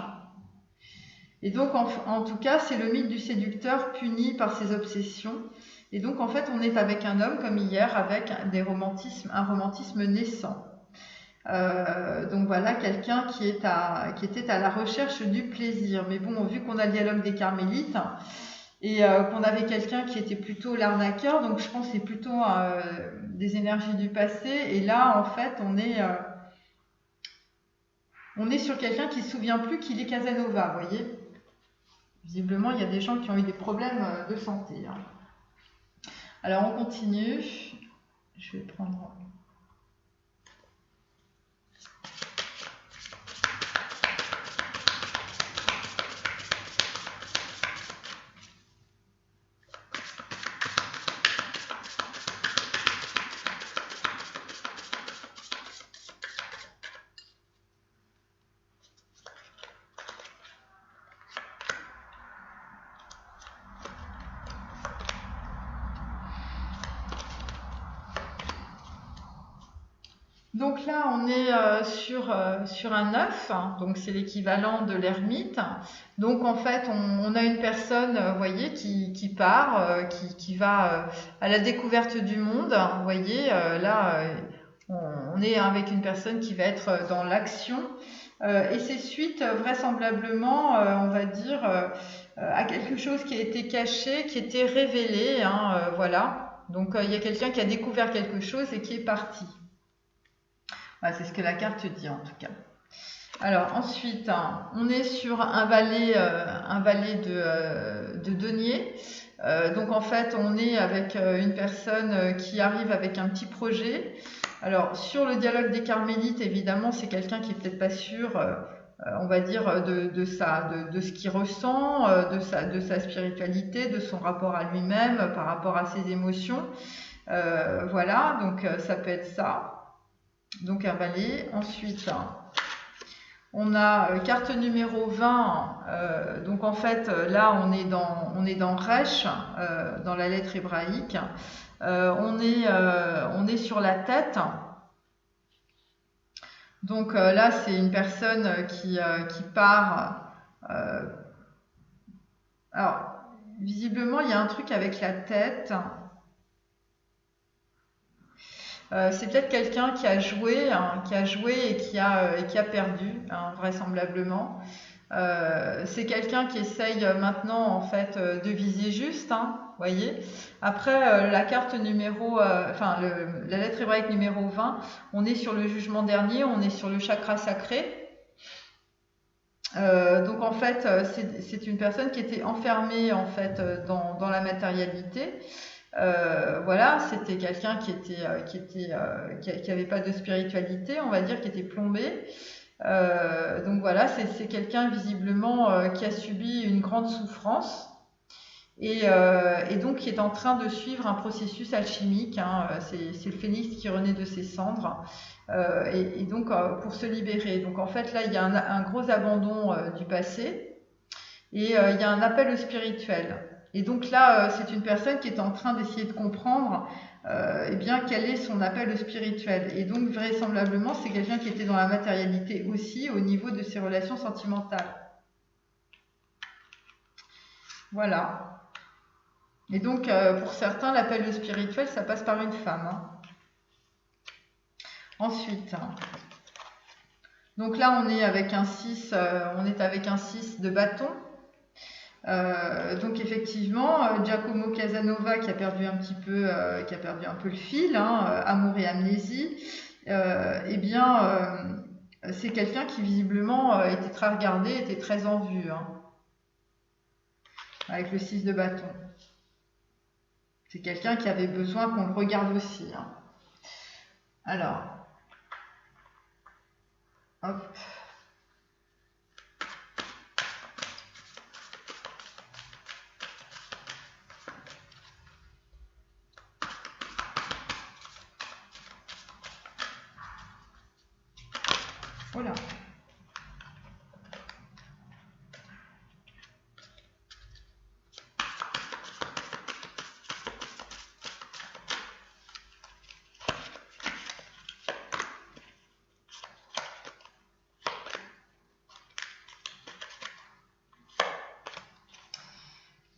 Et donc, en tout cas, c'est le mythe du séducteur puni par ses obsessions. Et donc, en fait, on est avec un homme, comme hier, avec un romantisme naissant. Donc voilà, quelqu'un qui était à la recherche du plaisir. Mais bon, vu qu'on a le dialogue des carmélites, et qu'on avait quelqu'un qui était plutôt l'arnaqueur, donc je pense que c'est plutôt des énergies du passé. Et là, en fait, on est sur quelqu'un qui ne se souvient plus qu'il est Casanova, vous voyez. Visiblement, il y a des gens qui ont eu des problèmes de santé. Hein. Alors, on continue. Je vais prendre... Donc là, on est sur un 9, hein, donc c'est l'équivalent de l'ermite. Donc en fait, on a une personne, vous voyez, qui part, qui va à la découverte du monde. Vous voyez, là, on est avec une personne qui va être dans l'action. Et c'est suite, vraisemblablement, on va dire, à quelque chose qui a été caché, qui était révélé. Hein, voilà. Donc il y a quelqu'un qui a découvert quelque chose et qui est parti. Voilà, c'est ce que la carte dit en tout cas. Alors ensuite, on est sur un valet de denier. Donc en fait, on est avec une personne qui arrive avec un petit projet. Alors sur le dialogue des carmélites, évidemment, c'est quelqu'un qui est peut-être pas sûr, on va dire, de ce qu'il ressent, de sa spiritualité, de son rapport à lui-même, par rapport à ses émotions. Voilà, donc ça peut être ça. Donc un valet. Ensuite, on a carte numéro 20. Donc en fait, là, on est dans Resh, dans la lettre hébraïque. On est sur la tête. Donc là, c'est une personne qui part. Alors, visiblement, il y a un truc avec la tête. C'est peut-être quelqu'un qui a joué et qui a perdu, hein, vraisemblablement. C'est quelqu'un qui essaye maintenant en fait de viser juste, hein, voyez. Après la carte numéro, la lettre hébraïque numéro 20, on est sur le jugement dernier, on est sur le chakra sacré. Donc en fait, c'est une personne qui était enfermée en fait dans la matérialité. Voilà, c'était quelqu'un qui avait pas de spiritualité, on va dire, qui était plombé. Donc voilà, c'est quelqu'un visiblement qui a subi une grande souffrance et donc qui est en train de suivre un processus alchimique. Hein, c'est le phénix qui renaît de ses cendres et donc pour se libérer. Donc en fait là, il y a un gros abandon du passé et il y a un appel au spirituel. Et donc là, c'est une personne qui est en train d'essayer de comprendre quel est son appel au spirituel. Et donc, vraisemblablement, c'est quelqu'un qui était dans la matérialité aussi au niveau de ses relations sentimentales. Voilà. Et donc, pour certains, l'appel au spirituel, ça passe par une femme. Hein. Ensuite, donc là on est avec un 6, de bâton. Donc effectivement, Giacomo Casanova qui a perdu un petit peu, le fil, hein, amour et amnésie, eh bien, c'est quelqu'un qui visiblement était très regardé, était très en vue, hein, avec le 6 de bâton. C'est quelqu'un qui avait besoin qu'on le regarde aussi, hein. Alors, hop. Voilà.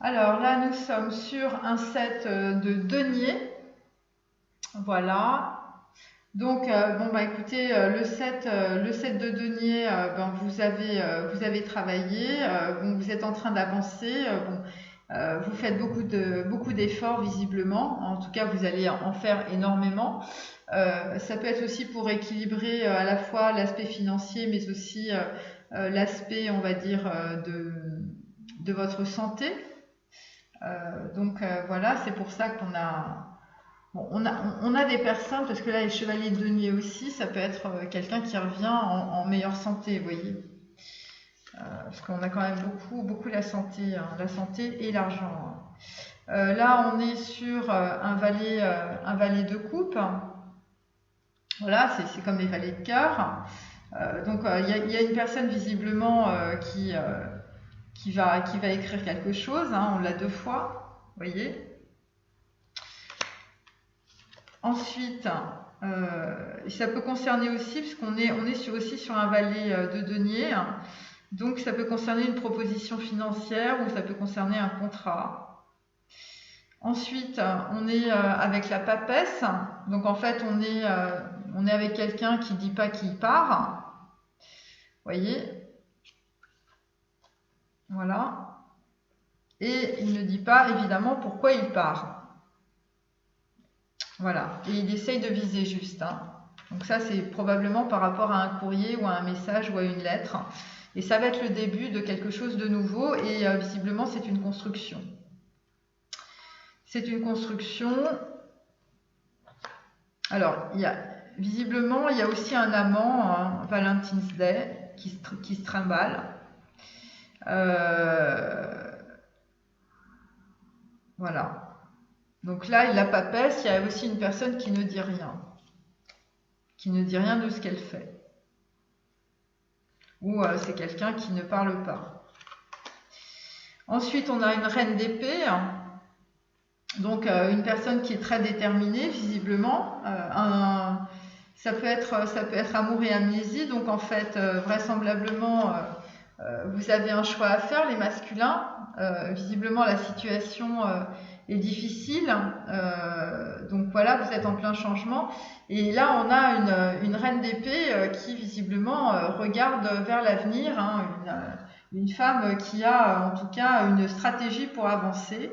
Alors là, nous sommes sur un set de deniers. Voilà. Donc, bon, bah écoutez, le set de deniers, ben, vous avez travaillé, bon, vous êtes en train d'avancer, vous faites beaucoup d'efforts visiblement, en tout cas, vous allez en faire énormément. Ça peut être aussi pour équilibrer à la fois l'aspect financier, mais aussi l'aspect, on va dire, de votre santé. Donc voilà, c'est pour ça qu'on a... Bon, on a des personnes, parce que là, les chevaliers de denier aussi, ça peut être quelqu'un qui revient en meilleure santé, vous voyez. Parce qu'on a quand même beaucoup la santé, hein, la santé et l'argent. Là, on est sur un valet de coupe. Voilà, c'est comme les valets de cœur. Donc, il y a une personne visiblement qui va écrire quelque chose, hein, on l'a 2 fois, vous voyez. Ensuite, ça peut concerner aussi, puisqu'on est aussi sur un valet de denier, hein, donc ça peut concerner une proposition financière ou ça peut concerner un contrat. Ensuite, on est avec la papesse, donc en fait on est avec quelqu'un qui ne dit pas qu'il part, vous voyez, voilà, et il ne dit pas évidemment pourquoi il part. Voilà, et il essaye de viser juste, hein. Donc ça, c'est probablement par rapport à un courrier ou à un message ou à une lettre. Et ça va être le début de quelque chose de nouveau et visiblement, c'est une construction. C'est une construction. Alors, visiblement, il y a aussi un amant, hein, Valentine's Day, qui se trimballe. Voilà. Donc là, la papesse, il y a aussi une personne qui ne dit rien. Qui ne dit rien de ce qu'elle fait. Ou c'est quelqu'un qui ne parle pas. Ensuite, on a une reine d'épée. Donc, une personne qui est très déterminée, visiblement. Ça peut être amour et amnésie. Donc, en fait, vraisemblablement, vous avez un choix à faire, les masculins. Visiblement, la situation est difficile. Donc voilà, vous êtes en plein changement. Et là, on a une reine d'épée qui visiblement regarde vers l'avenir, hein, une femme qui a en tout cas une stratégie pour avancer.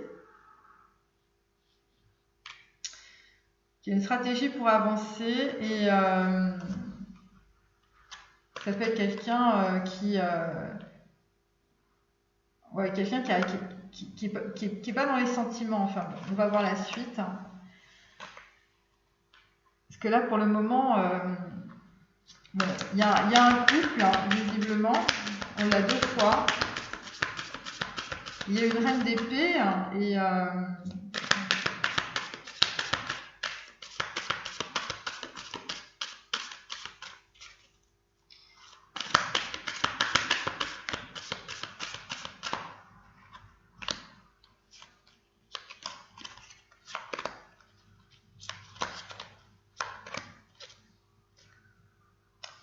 Qui a une stratégie pour avancer et ça peut être quelqu'un quelqu'un qui est pas dans les sentiments. Enfin, on va voir la suite. Parce que là, pour le moment, il y a un couple, hein, visiblement. On l'a 2 fois. Il y a une reine d'épée et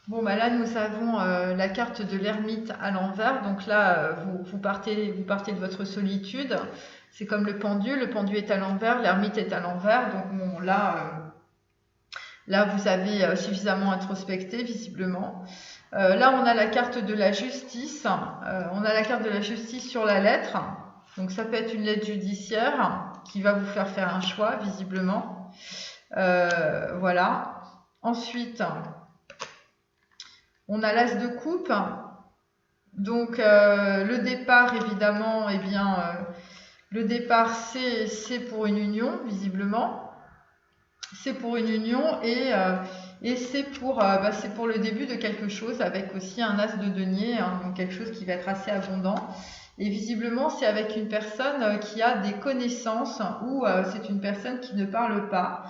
bon, bah là, nous avons la carte de l'ermite à l'envers. Donc là, vous partez de votre solitude. C'est comme le pendu est à l'envers, l'ermite est à l'envers. Donc bon, là, Là, vous avez suffisamment introspecté, visiblement. Là, on a la carte de la justice. On a la carte de la justice sur la lettre. Donc, ça peut être une lettre judiciaire qui va vous faire un choix, visiblement. Voilà. Ensuite, on a l'as de coupe. Donc, le départ, évidemment, eh bien, le départ, c'est pour une union, visiblement. C'est pour une union et c'est pour le début de quelque chose avec aussi un as de denier, hein, donc quelque chose qui va être assez abondant. Et visiblement, c'est avec une personne qui a des connaissances ou c'est une personne qui ne parle pas.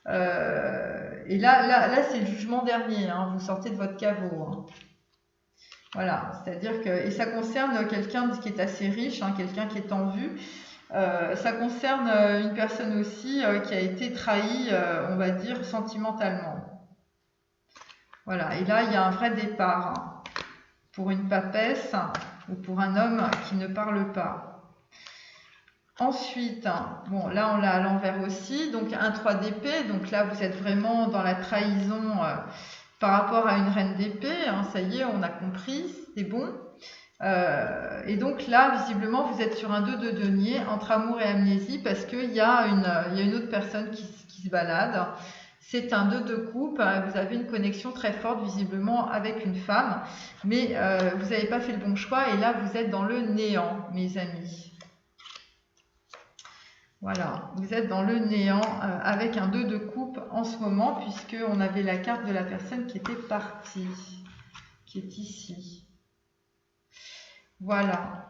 Et là c'est le jugement dernier, hein, vous sortez de votre caveau. Hein. Voilà, c'est-à-dire que, et ça concerne quelqu'un qui est assez riche, hein, quelqu'un qui est en vue. Ça concerne une personne aussi qui a été trahie, on va dire, sentimentalement. Voilà, et là, il y a un vrai départ hein, pour une papesse ou pour un homme qui ne parle pas. Ensuite, bon, là, on l'a à l'envers aussi, donc un 3 d'épée, donc là, vous êtes vraiment dans la trahison par rapport à une reine d'épée, hein, ça y est, on a compris, c'est bon. Et donc là, visiblement, vous êtes sur un 2 de denier entre amour et amnésie parce qu'il y a une autre personne qui se balade. C'est un 2 de coupe. Vous avez une connexion très forte, visiblement, avec une femme. Mais vous n'avez pas fait le bon choix et là, vous êtes dans le néant, mes amis. Voilà, vous êtes dans le néant avec un 2 de coupe en ce moment puisqu'on avait la carte de la personne qui était partie, qui est ici. Voilà.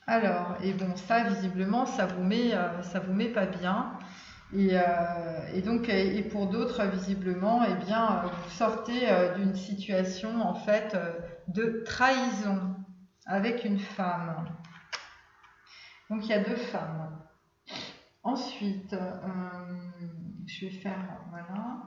Alors, et bon, ça, visiblement, ça vous met pas bien. Et donc, et pour d'autres, visiblement, eh bien, vous sortez d'une situation, en fait, de trahison avec une femme. Donc, il y a 2 femmes. Ensuite, je vais faire, voilà.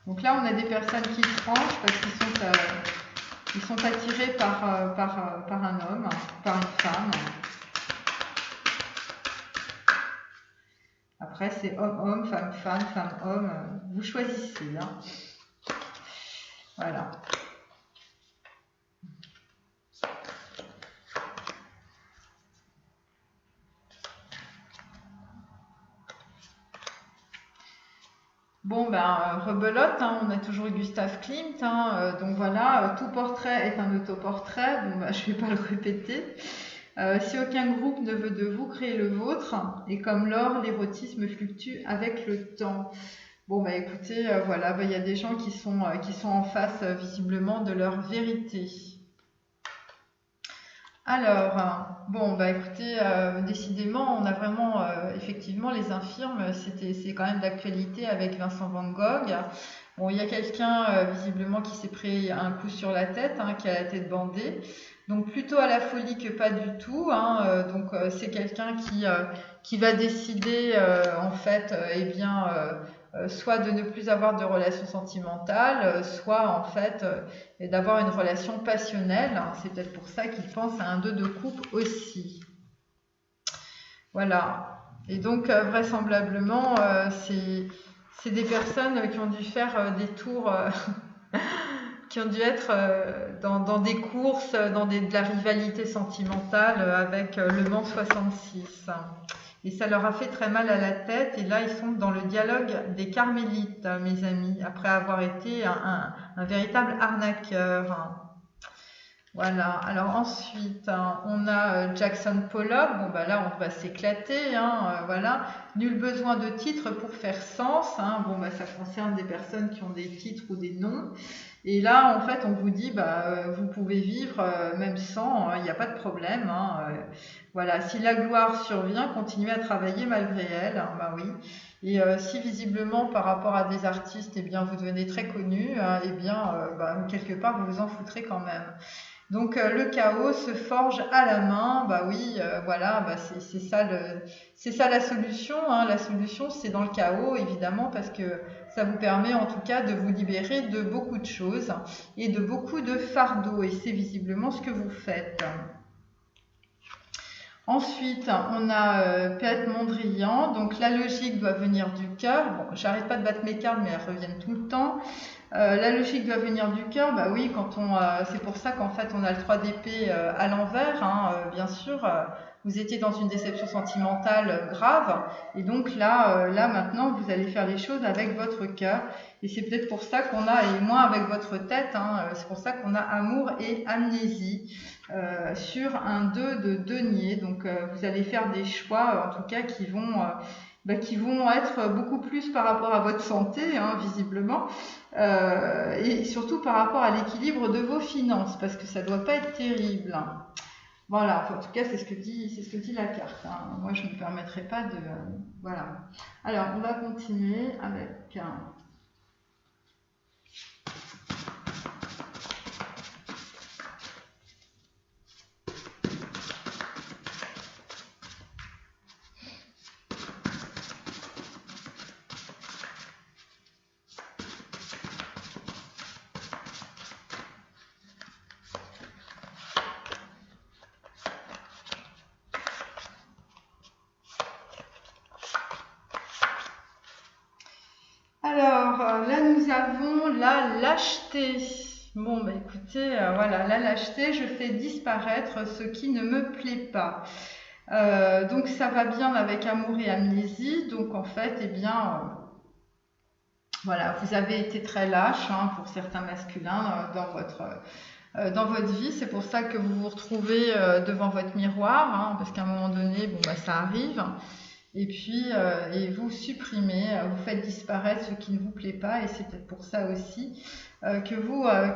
Donc là, on a des personnes qui tranchent parce qu'ils sont attirés par un homme, par une femme. Après, c'est homme-homme, femme-femme, femme-homme. Vous choisissez. Hein. Voilà. Bon, ben, rebelote, hein, on a toujours Gustav Klimt, hein, donc voilà, tout portrait est un autoportrait, bon, ben, je ne vais pas le répéter. Si aucun groupe ne veut de vous, créez le vôtre, et comme l'or, l'érotisme fluctue avec le temps. Bon, bah écoutez, voilà, il y a des gens qui sont en face, visiblement, de leur vérité. Alors, bon, bah écoutez, décidément, on a vraiment, effectivement, les infirmes, c'est quand même d'actualité avec Vincent Van Gogh. Bon, il y a quelqu'un, visiblement, qui s'est pris un coup sur la tête, hein, qui a la tête bandée. Donc, plutôt à la folie que pas du tout. Hein, donc, c'est quelqu'un qui va décider, en fait, eh bien, soit de ne plus avoir de relation sentimentale, soit, en fait, d'avoir une relation passionnelle. C'est peut-être pour ça qu'il pense à un 2 de coupe aussi. Voilà. Et donc, vraisemblablement, c'est des personnes qui ont dû faire des tours, qui ont dû être dans des courses, de la rivalité sentimentale avec Le Mans 66. Et ça leur a fait très mal à la tête. Et là, ils sont dans le dialogue des carmélites, mes amis, après avoir été un véritable arnaqueur. Voilà. Alors ensuite, hein, on a Jackson Pollock. Bon, bah là, on va s'éclater. Hein, voilà. Nul besoin de titre pour faire sens. Hein. Bon, bah ça concerne des personnes qui ont des titres ou des noms. Et là, en fait, on vous dit, bah, vous pouvez vivre même sans, il n'y a pas de problème. Hein, voilà, si la gloire survient, continuez à travailler malgré elle. Hein, bah oui. Et si visiblement, par rapport à des artistes, eh bien, vous devenez très connu, eh bien, bah, quelque part, vous vous en foutrez quand même. Donc le chaos se forge à la main, bah oui, voilà, bah c'est ça la solution. Hein. La solution, c'est dans le chaos, évidemment, parce que ça vous permet en tout cas de vous libérer de beaucoup de choses et de beaucoup de fardeaux. Et c'est visiblement ce que vous faites. Ensuite, on a Pète Mondrian. Donc la logique doit venir du cœur. Bon, j'arrête pas de battre mes cartes, mais elles reviennent tout le temps. La logique doit venir du cœur. Bah oui, c'est pour ça qu'en fait on a le 3 d'épée à l'envers. Bien sûr, vous étiez dans une déception sentimentale grave, et donc là maintenant vous allez faire les choses avec votre cœur. Et c'est peut-être pour ça qu'on a, et moins avec votre tête. C'est pour ça qu'on a amour et amnésie. Sur un 2 de denier, donc vous allez faire des choix en tout cas qui vont être beaucoup plus par rapport à votre santé, visiblement, et surtout par rapport à l'équilibre de vos finances, parce que ça doit pas être terrible. Voilà, en tout cas c'est ce que dit la carte. Moi je ne me permettrai pas de voilà. Alors on va continuer avec là nous avons la lâcheté. Bon bah écoutez, voilà, la lâcheté, je fais disparaître ce qui ne me plaît pas. Donc ça va bien avec amour et amnésie. Donc en fait, voilà, vous avez été très lâche pour certains masculins dans votre vie. C'est pour ça que vous vous retrouvez devant votre miroir, parce qu'à un moment donné, ça arrive. Et puis, vous supprimez, vous faites disparaître ce qui ne vous plaît pas, et c'est peut-être pour ça aussi que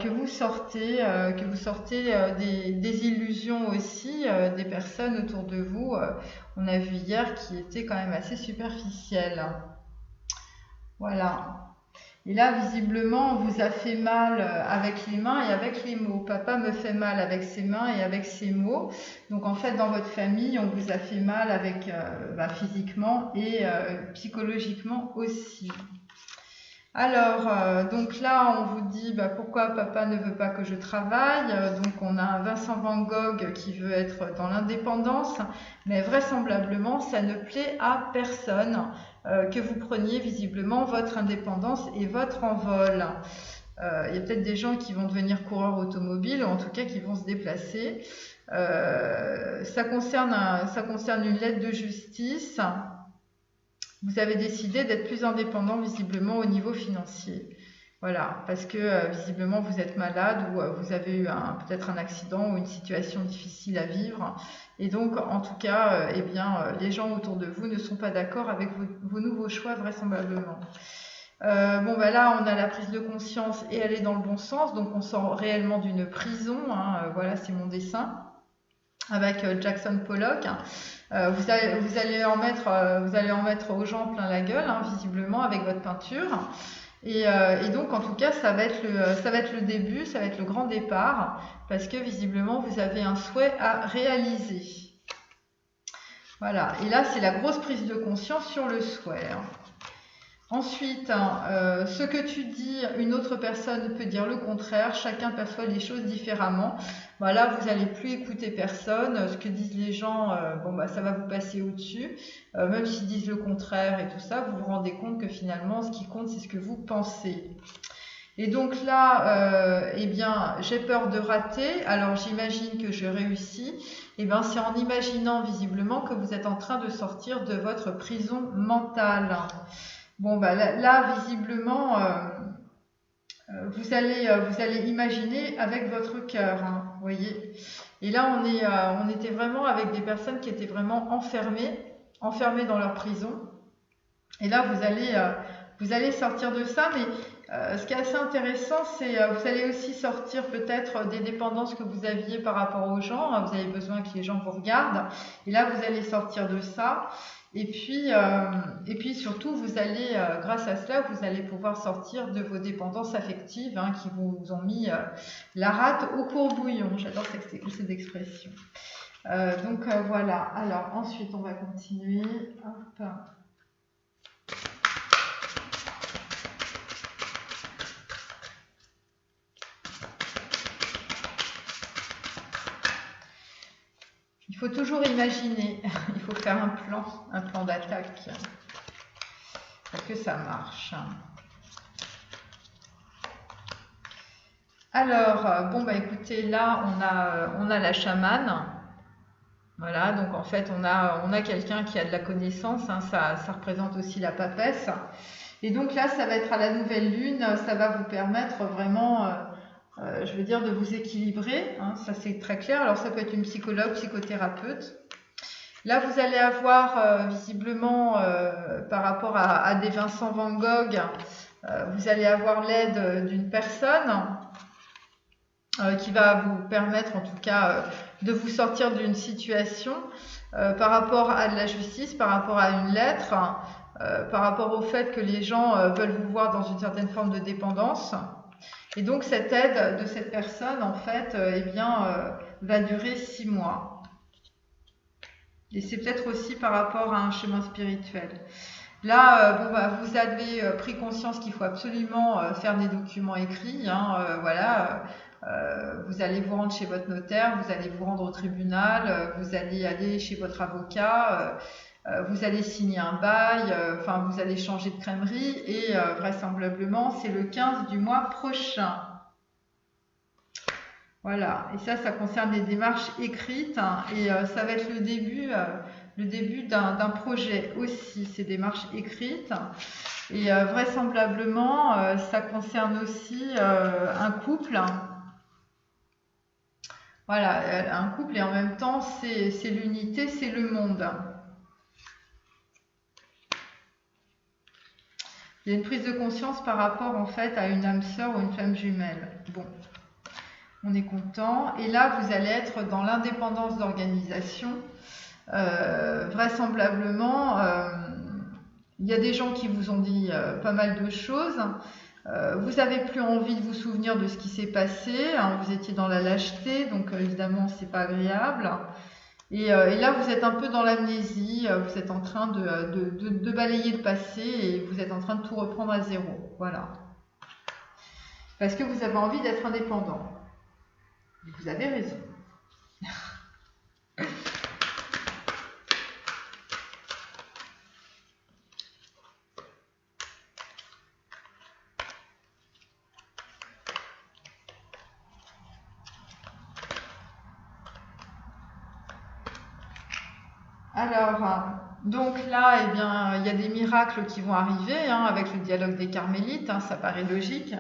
vous sortez des illusions aussi, des personnes autour de vous. On a vu hier qui étaient quand même assez superficielles. Voilà. Et là, visiblement, on vous a fait mal avec les mains et avec les mots. Papa me fait mal avec ses mains et avec ses mots. Donc, en fait, dans votre famille, on vous a fait mal avec physiquement et psychologiquement aussi. Alors, donc là, on vous dit pourquoi papa ne veut pas que je travaille. Donc, on a un Vincent Van Gogh qui veut être dans l'indépendance, mais vraisemblablement, ça ne plaît à personne que vous preniez visiblement votre indépendance et votre envol. Il y a peut-être des gens qui vont devenir coureurs automobiles, ou en tout cas qui vont se déplacer. Ça concerne une lettre de justice. Vous avez décidé d'être plus indépendant visiblement au niveau financier. Voilà, parce que visiblement vous êtes malade ou vous avez eu peut-être un accident ou une situation difficile à vivre. Et donc, en tout cas, les gens autour de vous ne sont pas d'accord avec vos nouveaux choix vraisemblablement. Là, on a la prise de conscience et elle est dans le bon sens. Donc, on sort réellement d'une prison. Voilà, c'est mon dessin avec Jackson Pollock. Vous allez en mettre aux gens plein la gueule, visiblement, avec votre peinture. Et donc, en tout cas, ça va être le début, ça va être le grand départ, parce que visiblement, vous avez un souhait à réaliser. Voilà. Et là, c'est la grosse prise de conscience sur le souhait. Ensuite, ce que tu dis, une autre personne peut dire le contraire. Chacun perçoit les choses différemment. Là, vous n'allez plus écouter personne. Ce que disent les gens, ça va vous passer au-dessus. Même s'ils disent le contraire et tout ça, vous vous rendez compte que finalement, ce qui compte, c'est ce que vous pensez. Et donc là, j'ai peur de rater. Alors, j'imagine que je réussis. C'est en imaginant visiblement que vous êtes en train de sortir de votre prison mentale. Là, visiblement, vous allez imaginer avec votre cœur, vous voyez. Et là, on était vraiment avec des personnes qui étaient vraiment enfermées dans leur prison. Et là, vous allez sortir de ça, mais ce qui est assez intéressant, c'est vous allez aussi sortir peut-être des dépendances que vous aviez par rapport aux gens. Vous avez besoin que les gens vous regardent. Et là, vous allez sortir de ça. Et puis surtout, vous allez, grâce à cela, vous allez pouvoir sortir de vos dépendances affectives qui vous ont mis la rate au courbouillon. J'adore cette expression. Voilà. Alors ensuite, on va continuer. Hop. faut toujours imaginer, il faut faire un plan d'attaque pour que ça marche. Alors, bon bah écoutez, là on a la chamane. Voilà, donc en fait on a quelqu'un qui a de la connaissance, hein, ça représente aussi la papesse. Et donc là ça va être à la nouvelle lune, ça va vous permettre vraiment, je veux dire, de vous équilibrer, hein, ça c'est très clair. Alors ça peut être une psychologue, psychothérapeute. Là vous allez avoir visiblement par rapport à des Vincent Van Gogh, vous allez avoir l'aide d'une personne qui va vous permettre en tout cas de vous sortir d'une situation par rapport à de la justice, par rapport à une lettre, par rapport au fait que les gens veulent vous voir dans une certaine forme de dépendance. Et donc cette aide de cette personne en fait va durer 6 mois. Et c'est peut-être aussi par rapport à un chemin spirituel. Là, vous avez pris conscience qu'il faut absolument faire des documents écrits, hein, voilà. Vous allez vous rendre chez votre notaire, vous allez vous rendre au tribunal, vous allez aller chez votre avocat, vous allez signer un bail, enfin vous allez changer de crèmerie et vraisemblablement c'est le 15 du mois prochain. Voilà, et ça concerne les démarches écrites, hein, et ça va être le début d'un projet aussi, ces démarches écrites. Et vraisemblablement, ça concerne aussi un couple. Voilà, un couple et en même temps, c'est l'unité, c'est le monde. Il y a une prise de conscience par rapport en fait à une âme sœur ou une flamme jumelle. Bon, on est content. Et là, vous allez être dans l'indépendance d'organisation. Vraisemblablement, il y a des gens qui vous ont dit pas mal de choses. Vous n'avez plus envie de vous souvenir de ce qui s'est passé, hein, vous étiez dans la lâcheté, donc évidemment c'est pas agréable. Et là vous êtes un peu dans l'amnésie, vous êtes en train de balayer le passé et vous êtes en train de tout reprendre à zéro. Voilà. Parce que vous avez envie d'être indépendant. Et vous avez raison. Alors, donc là, eh bien, il y a des miracles qui vont arriver hein, avec le dialogue des carmélites, hein, ça paraît logique.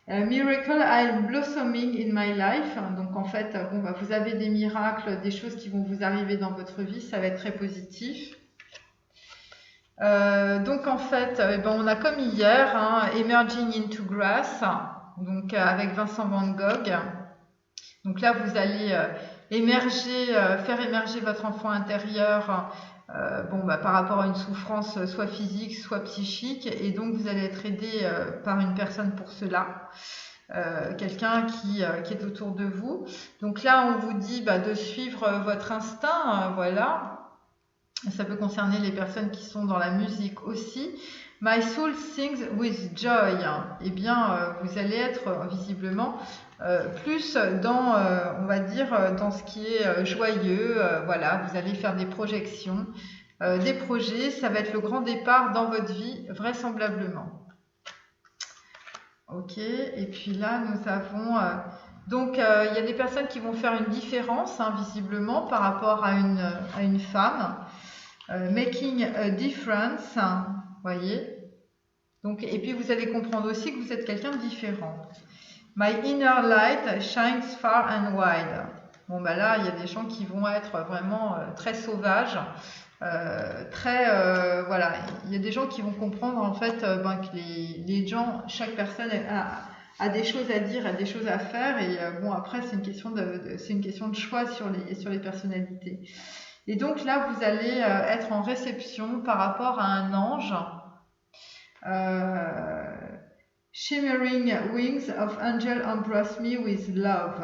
Miracle are blossoming in my life. Donc en fait, vous avez des miracles, des choses qui vont vous arriver dans votre vie, ça va être très positif. Donc en fait, on a comme hier, hein, Emerging into Grass, donc avec Vincent Van Gogh. Donc là, vous allez faire émerger votre enfant intérieur par rapport à une souffrance soit physique, soit psychique. Et donc, vous allez être aidé par une personne pour cela. Quelqu'un qui est autour de vous. Donc là, on vous dit de suivre votre instinct. Voilà. Ça peut concerner les personnes qui sont dans la musique aussi. My soul sings with joy. Eh bien, vous allez être visiblement plus dans, on va dire, dans ce qui est joyeux. Voilà, vous allez faire des projections, des projets. Ça va être le grand départ dans votre vie, vraisemblablement. Ok, et puis là, nous avons... il y a des personnes qui vont faire une différence, hein, visiblement, par rapport à une femme. Making a difference, voyez. Donc, et puis vous allez comprendre aussi que vous êtes quelqu'un de différent. My inner light shines far and wide. Bon là, il y a des gens qui vont être vraiment très sauvages, voilà. Il y a des gens qui vont comprendre en fait que les gens, chaque personne a des choses à dire, a des choses à faire, et après c'est une question de choix sur les personnalités. Et donc là, vous allez être en réception par rapport à un ange. Shimmering wings of angel embrace me with love.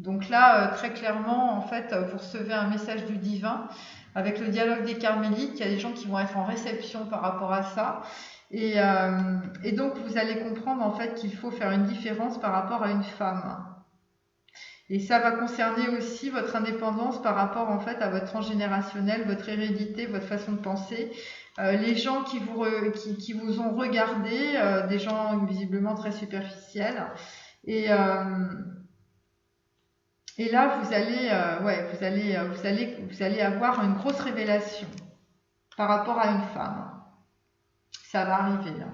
Donc là, très clairement, en fait, vous recevez un message du divin avec le dialogue des carmélites. Il y a des gens qui vont être en réception par rapport à ça. Et donc, vous allez comprendre en fait qu'il faut faire une différence par rapport à une femme. Et ça va concerner aussi votre indépendance par rapport en fait à votre transgénérationnel, votre hérédité, votre façon de penser. Les gens qui vous ont regardé, des gens visiblement très superficiels. Et là, vous allez avoir une grosse révélation par rapport à une femme. Ça va arriver. Là.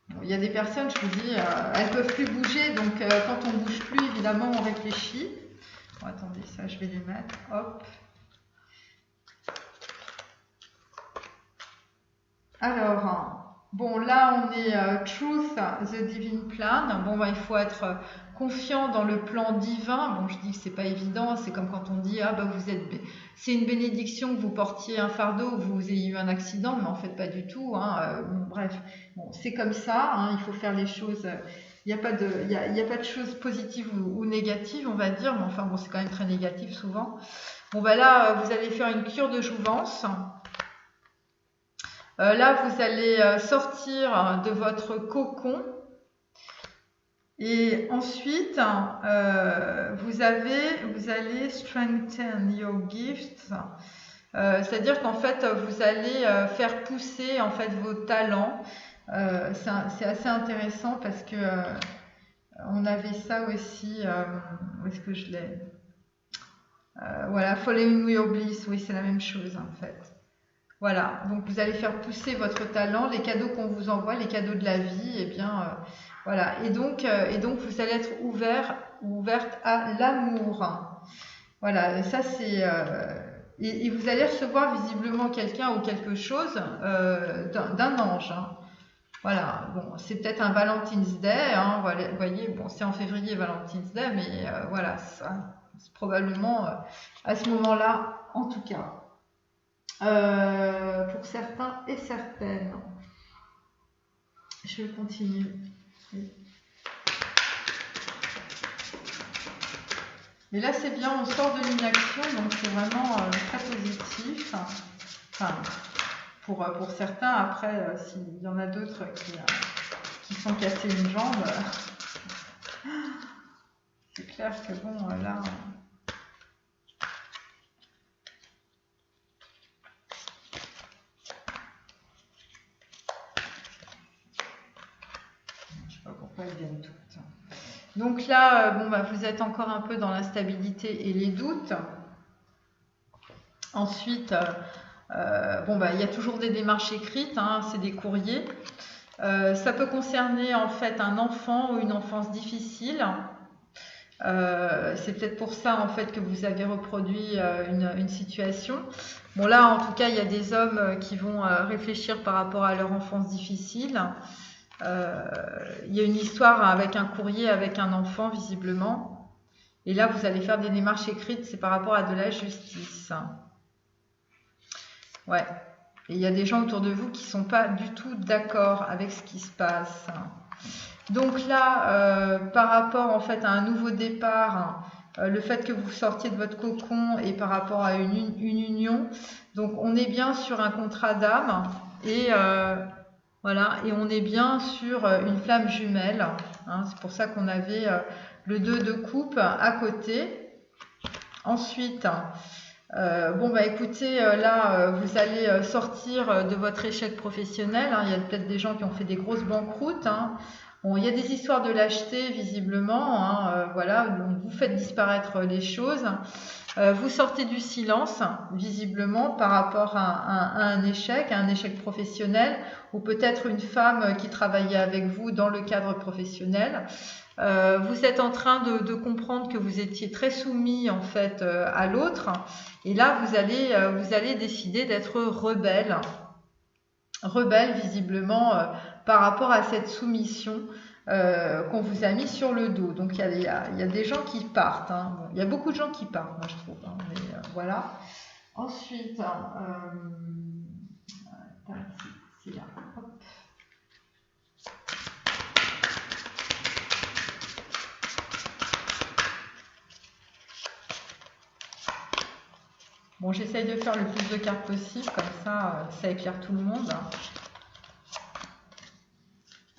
Bon, il y a des personnes, je vous dis, elles peuvent plus bouger, donc quand on bouge plus, évidemment, on réfléchit. Bon, attendez, ça, je vais les mettre. Hop. Alors, bon, là, on est Truth, the Divine Plan. Bon, il faut être confiant dans le plan divin. Bon, je dis que c'est pas évident. C'est comme quand on dit, ah, c'est une bénédiction que vous portiez un fardeau, que vous ayez eu un accident, mais en fait, pas du tout. Hein. Bon, bref, bon, c'est comme ça. Hein, il faut faire les choses. Il n'y a pas de choses positives ou négatives, on va dire. Mais enfin, bon, c'est quand même très négatif souvent. Bon, là, vous allez faire une cure de jouvence. Là, vous allez sortir de votre cocon et ensuite, vous allez strengthen your gifts. C'est-à-dire qu'en fait, vous allez faire pousser en fait vos talents. C'est assez intéressant parce que on avait ça aussi. Où est-ce que je l'ai voilà, following your bliss. Oui, c'est la même chose en fait. Voilà, donc vous allez faire pousser votre talent, les cadeaux qu'on vous envoie, les cadeaux de la vie, et bien voilà. Et donc vous allez être ouvert ou ouverte à l'amour. Voilà, ça c'est et vous allez recevoir visiblement quelqu'un ou quelque chose d'un ange. Hein. Voilà, bon, c'est peut-être un Valentine's Day. Hein, vous voyez, bon, c'est en février Valentine's Day, mais voilà, c'est probablement à ce moment-là, en tout cas. Pour certains et certaines. Je vais continuer. Mais là, c'est bien, on sort de l'inaction, donc c'est vraiment très positif. Enfin, pour certains, après, s'il y en a d'autres qui sont cassés une jambe, c'est clair que bon, là... Pourquoi elles viennent toutes. Donc là, vous êtes encore un peu dans l'instabilité et les doutes. Ensuite, il y a toujours des démarches écrites, hein, c'est des courriers. Ça peut concerner en fait un enfant ou une enfance difficile. C'est peut-être pour ça en fait que vous avez reproduit une situation. Bon là, en tout cas, il y a des hommes qui vont réfléchir par rapport à leur enfance difficile. Il y a une histoire avec un courrier avec un enfant visiblement et là vous allez faire des démarches écrites, c'est par rapport à de la justice. Ouais, et il y a des gens autour de vous qui sont pas du tout d'accord avec ce qui se passe. Donc là par rapport en fait à un nouveau départ, le fait que vous sortiez de votre cocon et par rapport à une union, donc on est bien sur un contrat d'âme et voilà, et on est bien sur une flamme jumelle. Hein, c'est pour ça qu'on avait le 2 de coupe à côté. Ensuite, écoutez, là, vous allez sortir de votre échec professionnel. Hein, il y a peut-être des gens qui ont fait des grosses banqueroutes. Hein. Bon, il y a des histoires de lâcheté, visiblement. Hein, voilà, donc vous faites disparaître les choses. Vous sortez du silence, visiblement, par rapport à un échec professionnel, ou peut-être une femme qui travaillait avec vous dans le cadre professionnel. Vous êtes en train de comprendre que vous étiez très soumis en fait à l'autre, et là vous allez décider d'être rebelle visiblement par rapport à cette soumission qu'on vous a mis sur le dos. Donc il y a des gens qui partent. Hein. Bon, il y a beaucoup de gens qui partent, moi je trouve. Hein, mais voilà. Ensuite, c'est là. Hop. Bon, j'essaye de faire le plus de cartes possible, comme ça, ça éclaire tout le monde.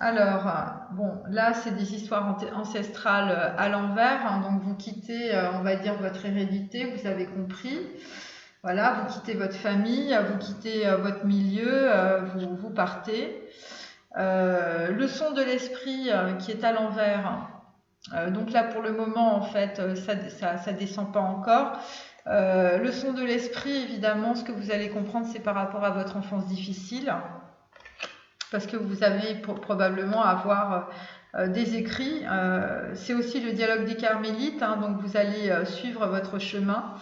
Alors, bon, là, c'est des histoires ancestrales à l'envers, hein, donc vous quittez, on va dire, votre hérédité, vous avez compris. Voilà, vous quittez votre famille, vous quittez votre milieu, vous partez. Le son de l'esprit qui est à l'envers. Donc là, pour le moment, en fait, ça descend pas encore. Le son de l'esprit, évidemment, ce que vous allez comprendre, c'est par rapport à votre enfance difficile, parce que vous allez probablement avoir des écrits. C'est aussi le dialogue des carmélites, hein, donc vous allez suivre votre chemin.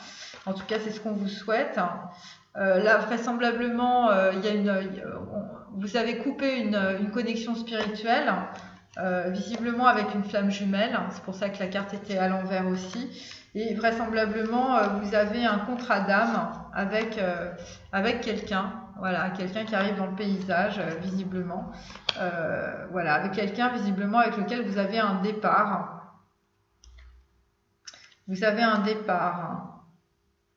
En tout cas, c'est ce qu'on vous souhaite. Là, vraisemblablement, vous avez coupé une connexion spirituelle. Visiblement avec une flamme jumelle, c'est pour ça que la carte était à l'envers aussi, et vraisemblablement vous avez un contrat d'âme avec quelqu'un, voilà, quelqu'un qui arrive dans le paysage, visiblement, voilà, avec quelqu'un visiblement avec lequel vous avez un départ,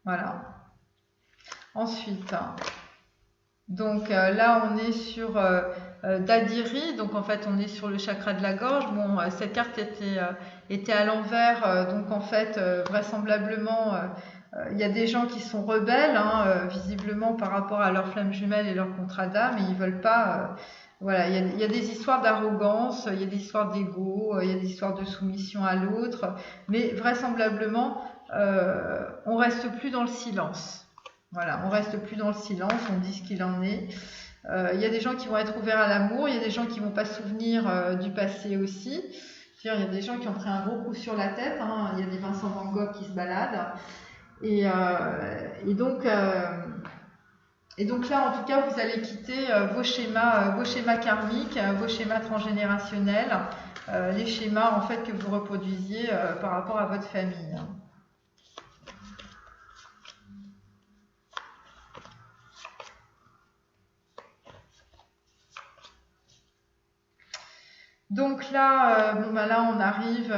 voilà. Ensuite, donc là on est sur Dadiri, donc en fait on est sur le chakra de la gorge. Bon, cette carte était à l'envers, donc en fait vraisemblablement il y a des gens qui sont rebelles, hein, visiblement par rapport à leur flamme jumelle et leur contrat d'âme, et ils veulent pas. Voilà, il y a des histoires d'arrogance, il y a des histoires d'ego, il y a des histoires de soumission à l'autre, mais vraisemblablement on reste plus dans le silence. Voilà, on reste plus dans le silence, on dit ce qu'il en est. Il y a des gens qui vont être ouverts à l'amour, il y a des gens qui ne vont pas se souvenir du passé aussi. Il y a des gens qui ont pris un gros coup sur la tête, hein. Il y a des Vincent Van Gogh qui se baladent. Et donc là, en tout cas, vous allez quitter vos schémas karmiques, vos schémas transgénérationnels, les schémas en fait que vous reproduisiez par rapport à votre famille. Donc là, là on arrive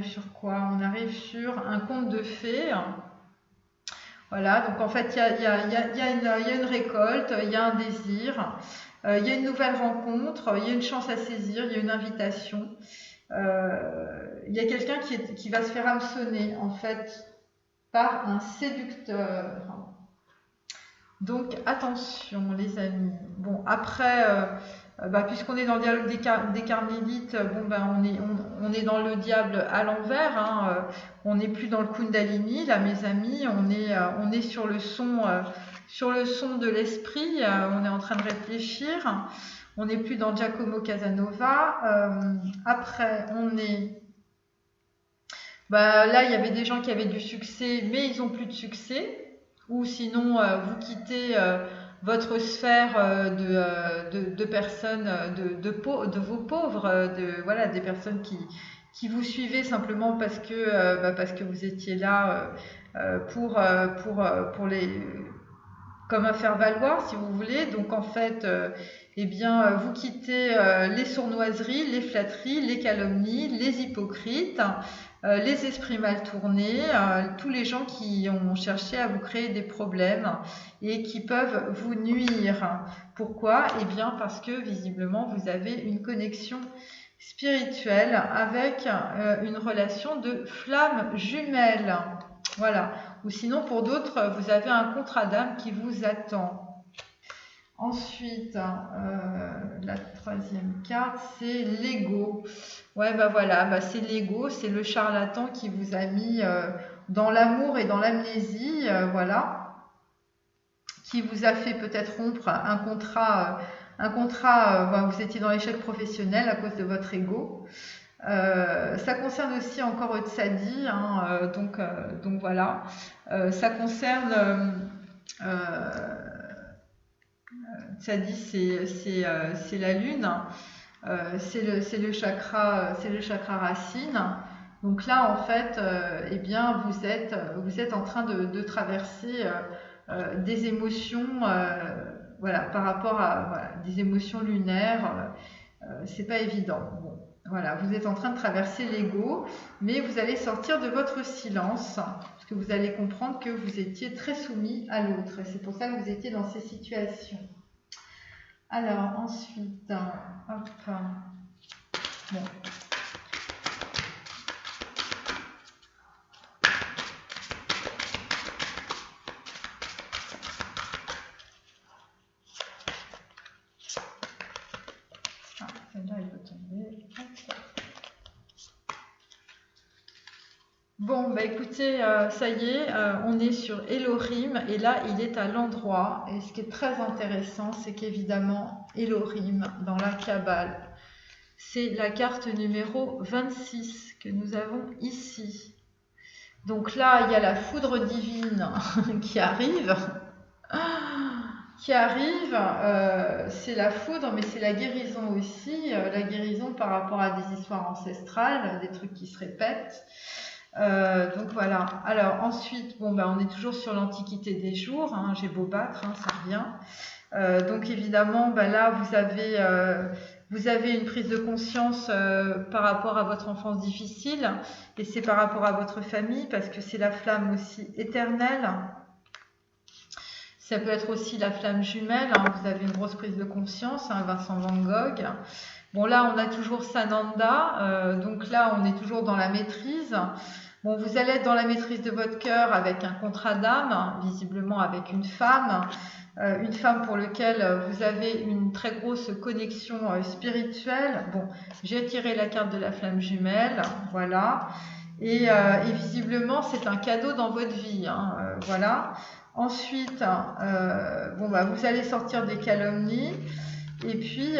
sur quoi? On arrive sur un conte de fées. Voilà, donc en fait il y a une récolte, il y a un désir, il y a une nouvelle rencontre, il y a une chance à saisir, il y a une invitation. Il y a quelqu'un qui va se faire hameçonner en fait par un séducteur. Donc attention les amis. Bon, après puisqu'on est dans le dialogue des carmélites, on est dans le diable à l'envers, hein, on n'est plus dans le Kundalini là mes amis, on est sur le son de l'esprit, on est en train de réfléchir, on n'est plus dans Giacomo Casanova. Après on est là il y avait des gens qui avaient du succès mais ils n'ont plus de succès, ou sinon vous quittez votre sphère de personnes, de vos pauvres, des personnes qui vous suivaient simplement parce que vous étiez là pour les comme un faire-valoir si vous voulez. Donc en fait vous quittez les sournoiseries, les flatteries, les calomnies, les hypocrites, les esprits mal tournés, tous les gens qui ont cherché à vous créer des problèmes et qui peuvent vous nuire. Pourquoi? Eh bien parce que visiblement vous avez une connexion spirituelle avec une relation de flamme jumelle. Voilà. Ou sinon pour d'autres vous avez un contrat d'âme qui vous attend. Ensuite, la troisième carte, c'est l'ego. Ouais, c'est l'ego, c'est le charlatan qui vous a mis dans l'amour et dans l'amnésie, voilà, qui vous a fait peut-être rompre un contrat. Vous étiez dans l'échec professionnel à cause de votre ego. Ça concerne aussi encore Tzadi, hein, donc voilà. Ça concerne Tzadi, c'est la lune, c'est le chakra racine. Donc là, en fait, vous êtes en train de traverser des émotions, par rapport à des émotions lunaires. C'est pas évident. Bon, voilà, vous êtes en train de traverser l'ego, mais vous allez sortir de votre silence, parce que vous allez comprendre que vous étiez très soumis à l'autre. Et c'est pour ça que vous étiez dans ces situations. Alors ensuite, hop. tomber. Bon, bah écoutez, ça y est, on est sur Elohim et là, il est à l'endroit. Et ce qui est très intéressant, c'est qu'évidemment, Elohim, dans la Kabbale, c'est la carte numéro 26 que nous avons ici. Donc là, il y a la foudre divine qui arrive. C'est la foudre, mais c'est la guérison aussi. La guérison par rapport à des histoires ancestrales, des trucs qui se répètent. Donc voilà. Alors ensuite, bon, on est toujours sur l'Antiquité des jours. J'ai beau battre, ça revient. Donc évidemment, là, vous avez une prise de conscience par rapport à votre enfance difficile, et c'est par rapport à votre famille, parce que c'est la flamme aussi éternelle. Ça peut être aussi la flamme jumelle. Vous avez une grosse prise de conscience, Vincent Van Gogh. Bon, là, on a toujours Sananda. Donc là, on est toujours dans la maîtrise. Bon, vous allez être dans la maîtrise de votre cœur avec un contrat d'âme, visiblement avec une femme pour laquelle vous avez une très grosse connexion spirituelle. Bon, j'ai tiré la carte de la flamme jumelle, voilà. Et visiblement, c'est un cadeau dans votre vie, voilà. Ensuite, vous allez sortir des calomnies. Et puis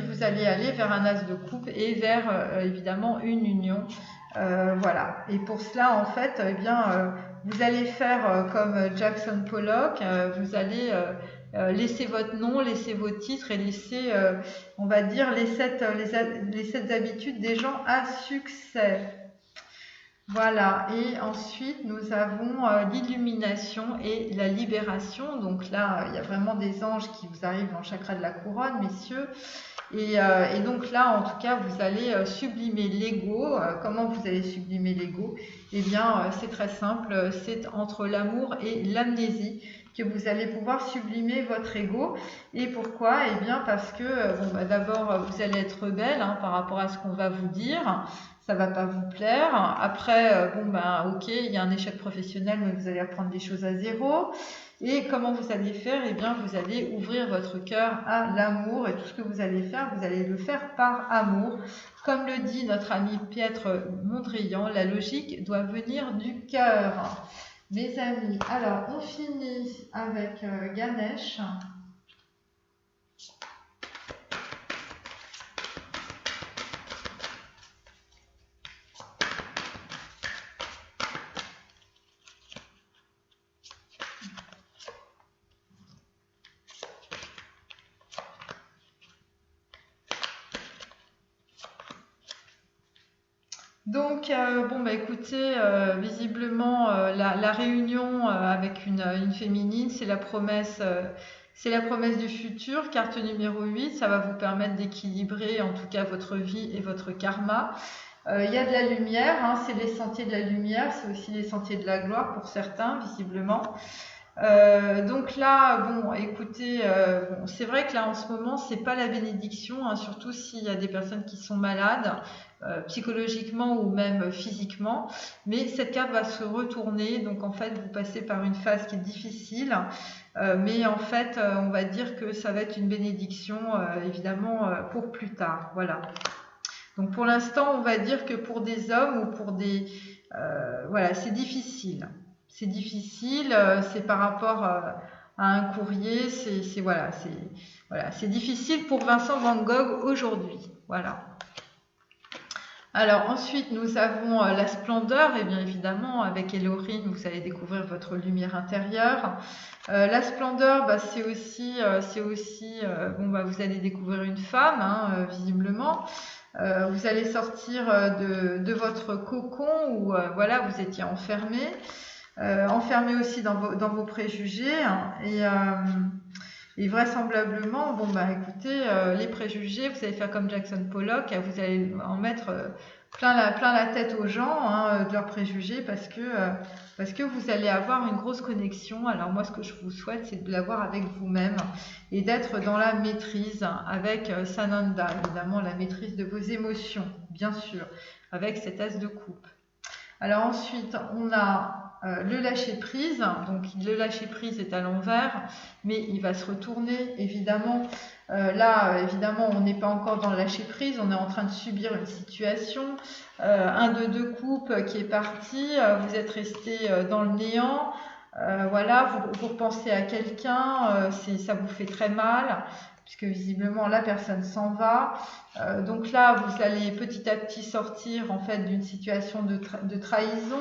vous allez aller vers un as de coupe et vers évidemment une union. Voilà. Et pour cela, en fait, vous allez faire comme Jackson Pollock. Vous allez laisser votre nom, laisser vos titres et laisser, on va dire, les sept habitudes des gens à succès. Voilà, et ensuite nous avons l'illumination et la libération. Donc là, il y a vraiment des anges qui vous arrivent dans le chakra de la couronne, messieurs. Et donc là, en tout cas, vous allez sublimer l'ego. Comment vous allez sublimer l'ego? Eh bien, c'est très simple, c'est entre l'amour et l'amnésie que vous allez pouvoir sublimer votre ego. Et pourquoi? Eh bien, parce que, d'abord, vous allez être rebelle par rapport à ce qu'on va vous dire. Ça va pas vous plaire. Après, ok, il y a un échec professionnel, mais vous allez apprendre des choses à zéro. Et comment vous allez faire? Eh bien, vous allez ouvrir votre cœur à l'amour, et tout ce que vous allez faire, vous allez le faire par amour. Comme le dit notre ami Pietre Mondrian, la logique doit venir du cœur. Mes amis, alors on finit avec Ganesh. Donc, écoutez, visiblement, la réunion avec une féminine, c'est la promesse du futur, carte numéro 8, ça va vous permettre d'équilibrer en tout cas votre vie et votre karma. Il y a de la lumière, c'est les sentiers de la lumière, c'est aussi les sentiers de la gloire pour certains, visiblement. Donc là, écoutez, c'est vrai que là en ce moment, c'est pas la bénédiction, surtout s'il y a des personnes qui sont malades, psychologiquement ou même physiquement, mais cette carte va se retourner, donc en fait vous passez par une phase qui est difficile, mais en fait on va dire que ça va être une bénédiction évidemment pour plus tard, voilà. Donc pour l'instant on va dire que pour des hommes ou pour des... c'est difficile. C'est difficile, c'est par rapport à un courrier, c'est difficile pour Vincent Van Gogh aujourd'hui, voilà. Alors ensuite nous avons la splendeur, et bien évidemment avec Elohim vous allez découvrir votre lumière intérieure. La splendeur, c'est aussi vous allez découvrir une femme, visiblement. Vous allez sortir de votre cocon où vous étiez enfermé. Enfermé aussi dans vos préjugés, et vraisemblablement, écoutez, les préjugés, vous allez faire comme Jackson Pollock, vous allez en mettre plein la tête aux gens de leurs préjugés parce que vous allez avoir une grosse connexion. Alors moi, ce que je vous souhaite, c'est de l'avoir avec vous-même et d'être dans la maîtrise avec Sananda, évidemment la maîtrise de vos émotions, bien sûr, avec cet as de coupe. Alors ensuite, on a le lâcher prise. Donc le lâcher prise est à l'envers, mais il va se retourner évidemment. Là, évidemment, on n'est pas encore dans le lâcher prise, on est en train de subir une situation. Un de deux coupes qui est parti, vous êtes resté dans le néant. Voilà, vous repensez à quelqu'un, ça vous fait très mal, puisque visiblement la personne s'en va. Donc là, vous allez petit à petit sortir en fait d'une situation de trahison.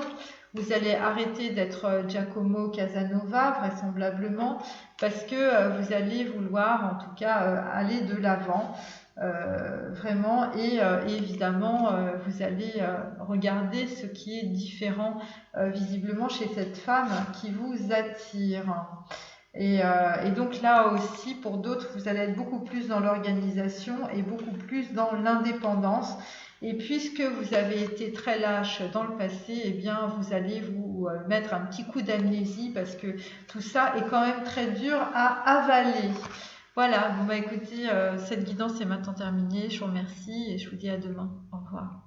Vous allez arrêter d'être Giacomo Casanova, vraisemblablement, parce que vous allez vouloir en tout cas aller de l'avant. Vraiment, et évidemment vous allez regarder ce qui est différent visiblement chez cette femme qui vous attire. Et donc là aussi, pour d'autres, vous allez être beaucoup plus dans l'organisation et beaucoup plus dans l'indépendance. Et puisque vous avez été très lâche dans le passé, eh bien, vous allez vous mettre un petit coup d'amnésie parce que tout ça est quand même très dur à avaler. Voilà, bon bah écoutez, cette guidance est maintenant terminée. Je vous remercie et je vous dis à demain. Au revoir.